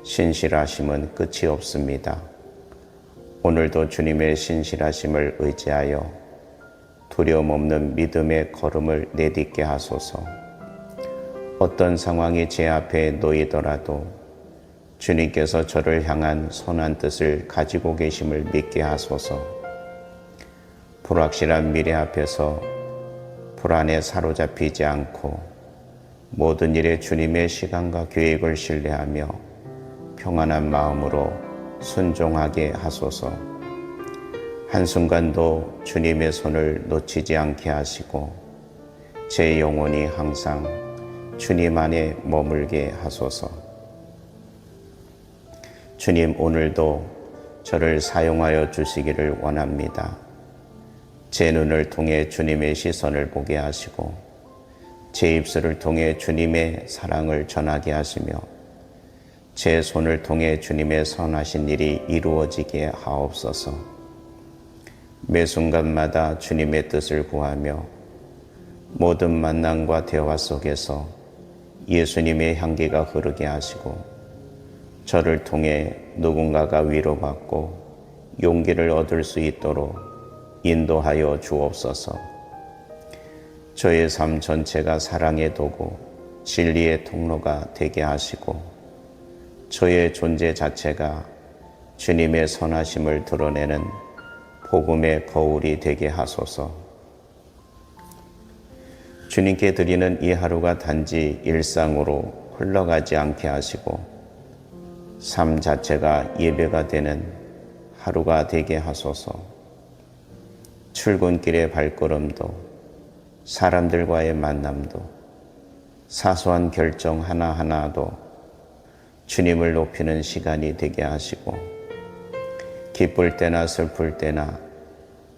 신실하심은 끝이 없습니다. 오늘도 주님의 신실하심을 의지하여 두려움 없는 믿음의 걸음을 내딛게 하소서. 어떤 상황이 제 앞에 놓이더라도 주님께서 저를 향한 선한 뜻을 가지고 계심을 믿게 하소서. 불확실한 미래 앞에서 불안에 사로잡히지 않고 모든 일에 주님의 시간과 계획을 신뢰하며 평안한 마음으로 순종하게 하소서. 한순간도 주님의 손을 놓치지 않게 하시고 제 영혼이 항상 주님 안에 머물게 하소서. 주님, 오늘도 저를 사용하여 주시기를 원합니다. 제 눈을 통해 주님의 시선을 보게 하시고 제 입술을 통해 주님의 사랑을 전하게 하시며 제 손을 통해 주님의 선하신 일이 이루어지게 하옵소서. 매 순간마다 주님의 뜻을 구하며 모든 만남과 대화 속에서 예수님의 향기가 흐르게 하시고 저를 통해 누군가가 위로받고 용기를 얻을 수 있도록 인도하여 주옵소서. 저의 삶 전체가 사랑의 도구, 진리의 통로가 되게 하시고 저의 존재 자체가 주님의 선하심을 드러내는 복음의 거울이 되게 하소서. 주님께 드리는 이 하루가 단지 일상으로 흘러가지 않게 하시고 삶 자체가 예배가 되는 하루가 되게 하소서. 출근길의 발걸음도 사람들과의 만남도 사소한 결정 하나하나도 주님을 높이는 시간이 되게 하시고 기쁠 때나 슬플 때나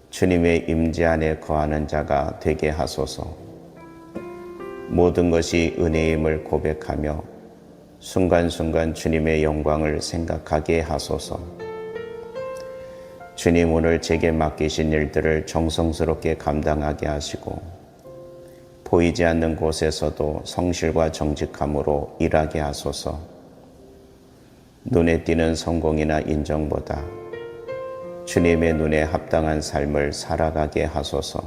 주님의 임재 안에 거하는 자가 되게 하소서. 모든 것이 은혜임을 고백하며 순간순간 주님의 영광을 생각하게 하소서. 주님, 오늘 제게 맡기신 일들을 정성스럽게 감당하게 하시고 보이지 않는 곳에서도 성실과 정직함으로 일하게 하소서. 눈에 띄는 성공이나 인정보다 주님의 눈에 합당한 삶을 살아가게 하소서.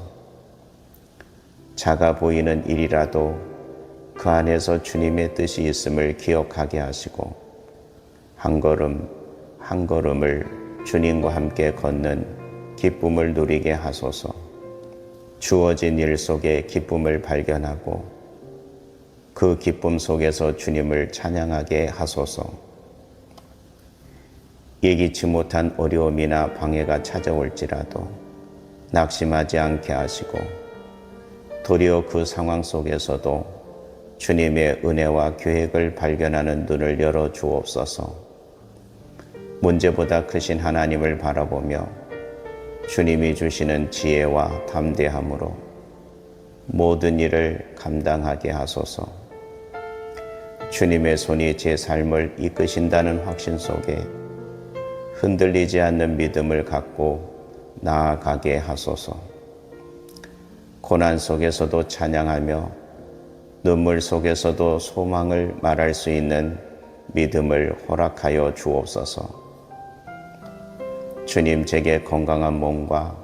작아 보이는 일이라도 그 안에서 주님의 뜻이 있음을 기억하게 하시고 한 걸음 한 걸음을 주님과 함께 걷는 기쁨을 누리게 하소서. 주어진 일 속에 기쁨을 발견하고 그 기쁨 속에서 주님을 찬양하게 하소서. 예기치 못한 어려움이나 방해가 찾아올지라도 낙심하지 않게 하시고 도리어 그 상황 속에서도 주님의 은혜와 계획을 발견하는 눈을 열어 주옵소서. 문제보다 크신 하나님을 바라보며 주님이 주시는 지혜와 담대함으로 모든 일을 감당하게 하소서. 주님의 손이 제 삶을 이끄신다는 확신 속에 흔들리지 않는 믿음을 갖고 나아가게 하소서. 고난 속에서도 찬양하며 눈물 속에서도 소망을 말할 수 있는 믿음을 허락하여 주옵소서. 주님, 제게 건강한 몸과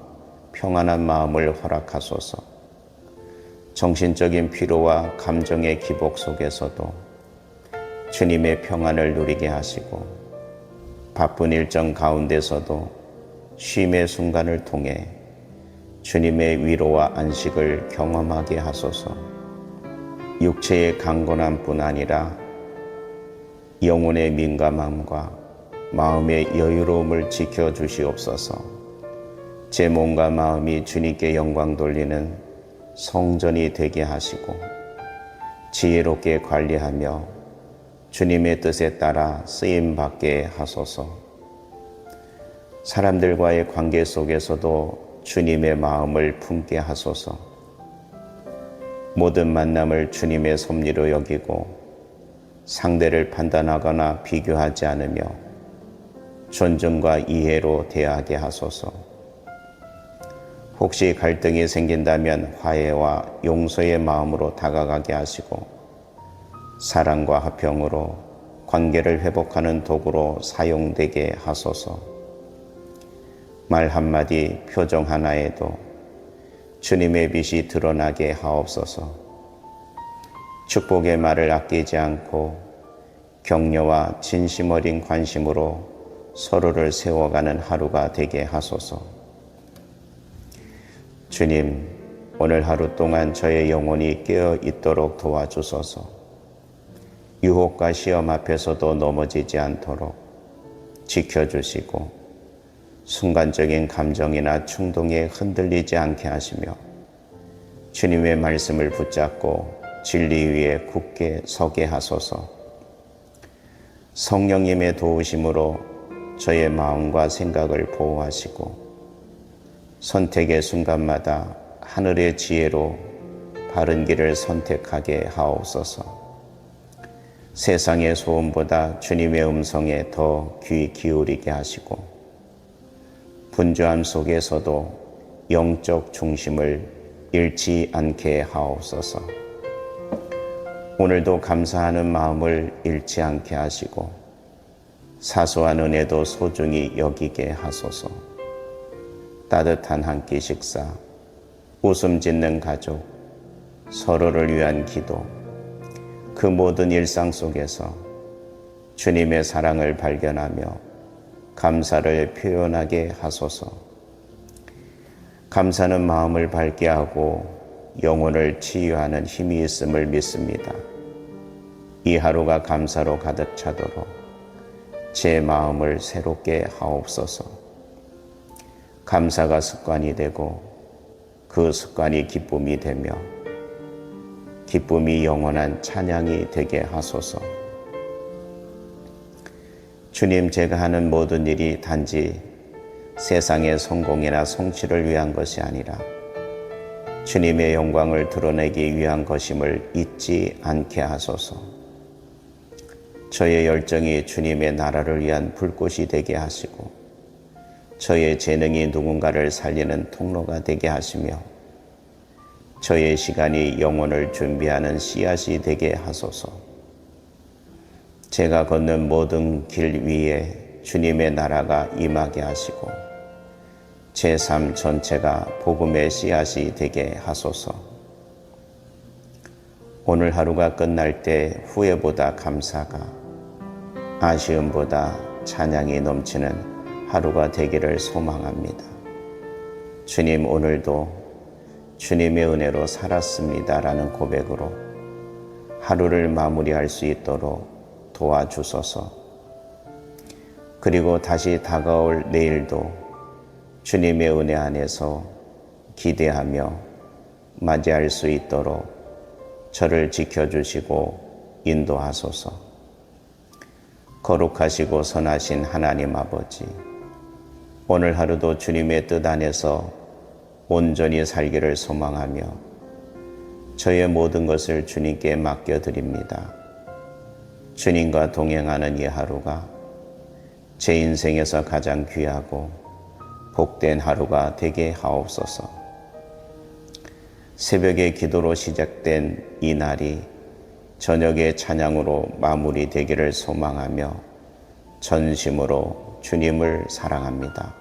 평안한 마음을 허락하소서. 정신적인 피로와 감정의 기복 속에서도 주님의 평안을 누리게 하시고 바쁜 일정 가운데서도 쉼의 순간을 통해 주님의 위로와 안식을 경험하게 하소서. 육체의 강건함뿐 아니라 영혼의 민감함과 마음의 여유로움을 지켜주시옵소서. 제 몸과 마음이 주님께 영광 돌리는 성전이 되게 하시고 지혜롭게 관리하며 주님의 뜻에 따라 쓰임받게 하소서. 사람들과의 관계 속에서도 주님의 마음을 품게 하소서. 모든 만남을 주님의 섭리로 여기고 상대를 판단하거나 비교하지 않으며 존중과 이해로 대하게 하소서. 혹시 갈등이 생긴다면 화해와 용서의 마음으로 다가가게 하시고 사랑과 화평으로 관계를 회복하는 도구로 사용되게 하소서. 말 한마디, 표정 하나에도 주님의 빛이 드러나게 하옵소서. 축복의 말을 아끼지 않고 격려와 진심 어린 관심으로 서로를 세워가는 하루가 되게 하소서. 주님, 오늘 하루 동안 저의 영혼이 깨어 있도록 도와주소서. 유혹과 시험 앞에서도 넘어지지 않도록 지켜주시고 순간적인 감정이나 충동에 흔들리지 않게 하시며 주님의 말씀을 붙잡고 진리 위에 굳게 서게 하소서. 성령님의 도우심으로 저의 마음과 생각을 보호하시고 선택의 순간마다 하늘의 지혜로 바른 길을 선택하게 하옵소서. 세상의 소음보다 주님의 음성에 더 귀 기울이게 하시고 분주함 속에서도 영적 중심을 잃지 않게 하옵소서. 오늘도 감사하는 마음을 잃지 않게 하시고 사소한 은혜도 소중히 여기게 하소서. 따뜻한 한 끼 식사, 웃음 짓는 가족, 서로를 위한 기도, 그 모든 일상 속에서 주님의 사랑을 발견하며 감사를 표현하게 하소서. 감사는 마음을 밝게 하고 영혼을 치유하는 힘이 있음을 믿습니다. 이 하루가 감사로 가득 차도록 제 마음을 새롭게 하옵소서. 감사가 습관이 되고 그 습관이 기쁨이 되며 기쁨이 영원한 찬양이 되게 하소서. 주님, 제가 하는 모든 일이 단지 세상의 성공이나 성취를 위한 것이 아니라 주님의 영광을 드러내기 위한 것임을 잊지 않게 하소서. 저의 열정이 주님의 나라를 위한 불꽃이 되게 하시고 저의 재능이 누군가를 살리는 통로가 되게 하시며 저의 시간이 영혼을 준비하는 씨앗이 되게 하소서. 제가 걷는 모든 길 위에 주님의 나라가 임하게 하시고 제 삶 전체가 복음의 씨앗이 되게 하소서. 오늘 하루가 끝날 때 후회보다 감사가, 아쉬움보다 찬양이 넘치는 하루가 되기를 소망합니다. 주님, 오늘도 주님의 은혜로 살았습니다라는 고백으로 하루를 마무리할 수 있도록 도와주소서. 그리고 다시 다가올 내일도 주님의 은혜 안에서 기대하며 맞이할 수 있도록 저를 지켜주시고 인도하소서. 거룩하시고 선하신 하나님 아버지, 오늘 하루도 주님의 뜻 안에서 온전히 살기를 소망하며 저의 모든 것을 주님께 맡겨드립니다. 주님과 동행하는 이 하루가 제 인생에서 가장 귀하고 복된 하루가 되게 하옵소서. 새벽의 기도로 시작된 이 날이 저녁의 찬양으로 마무리되기를 소망하며 전심으로 주님을 사랑합니다.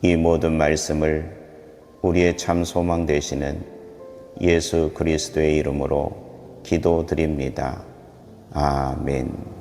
이 모든 말씀을 우리의 참 소망 되시는 예수 그리스도의 이름으로 기도드립니다. 아멘.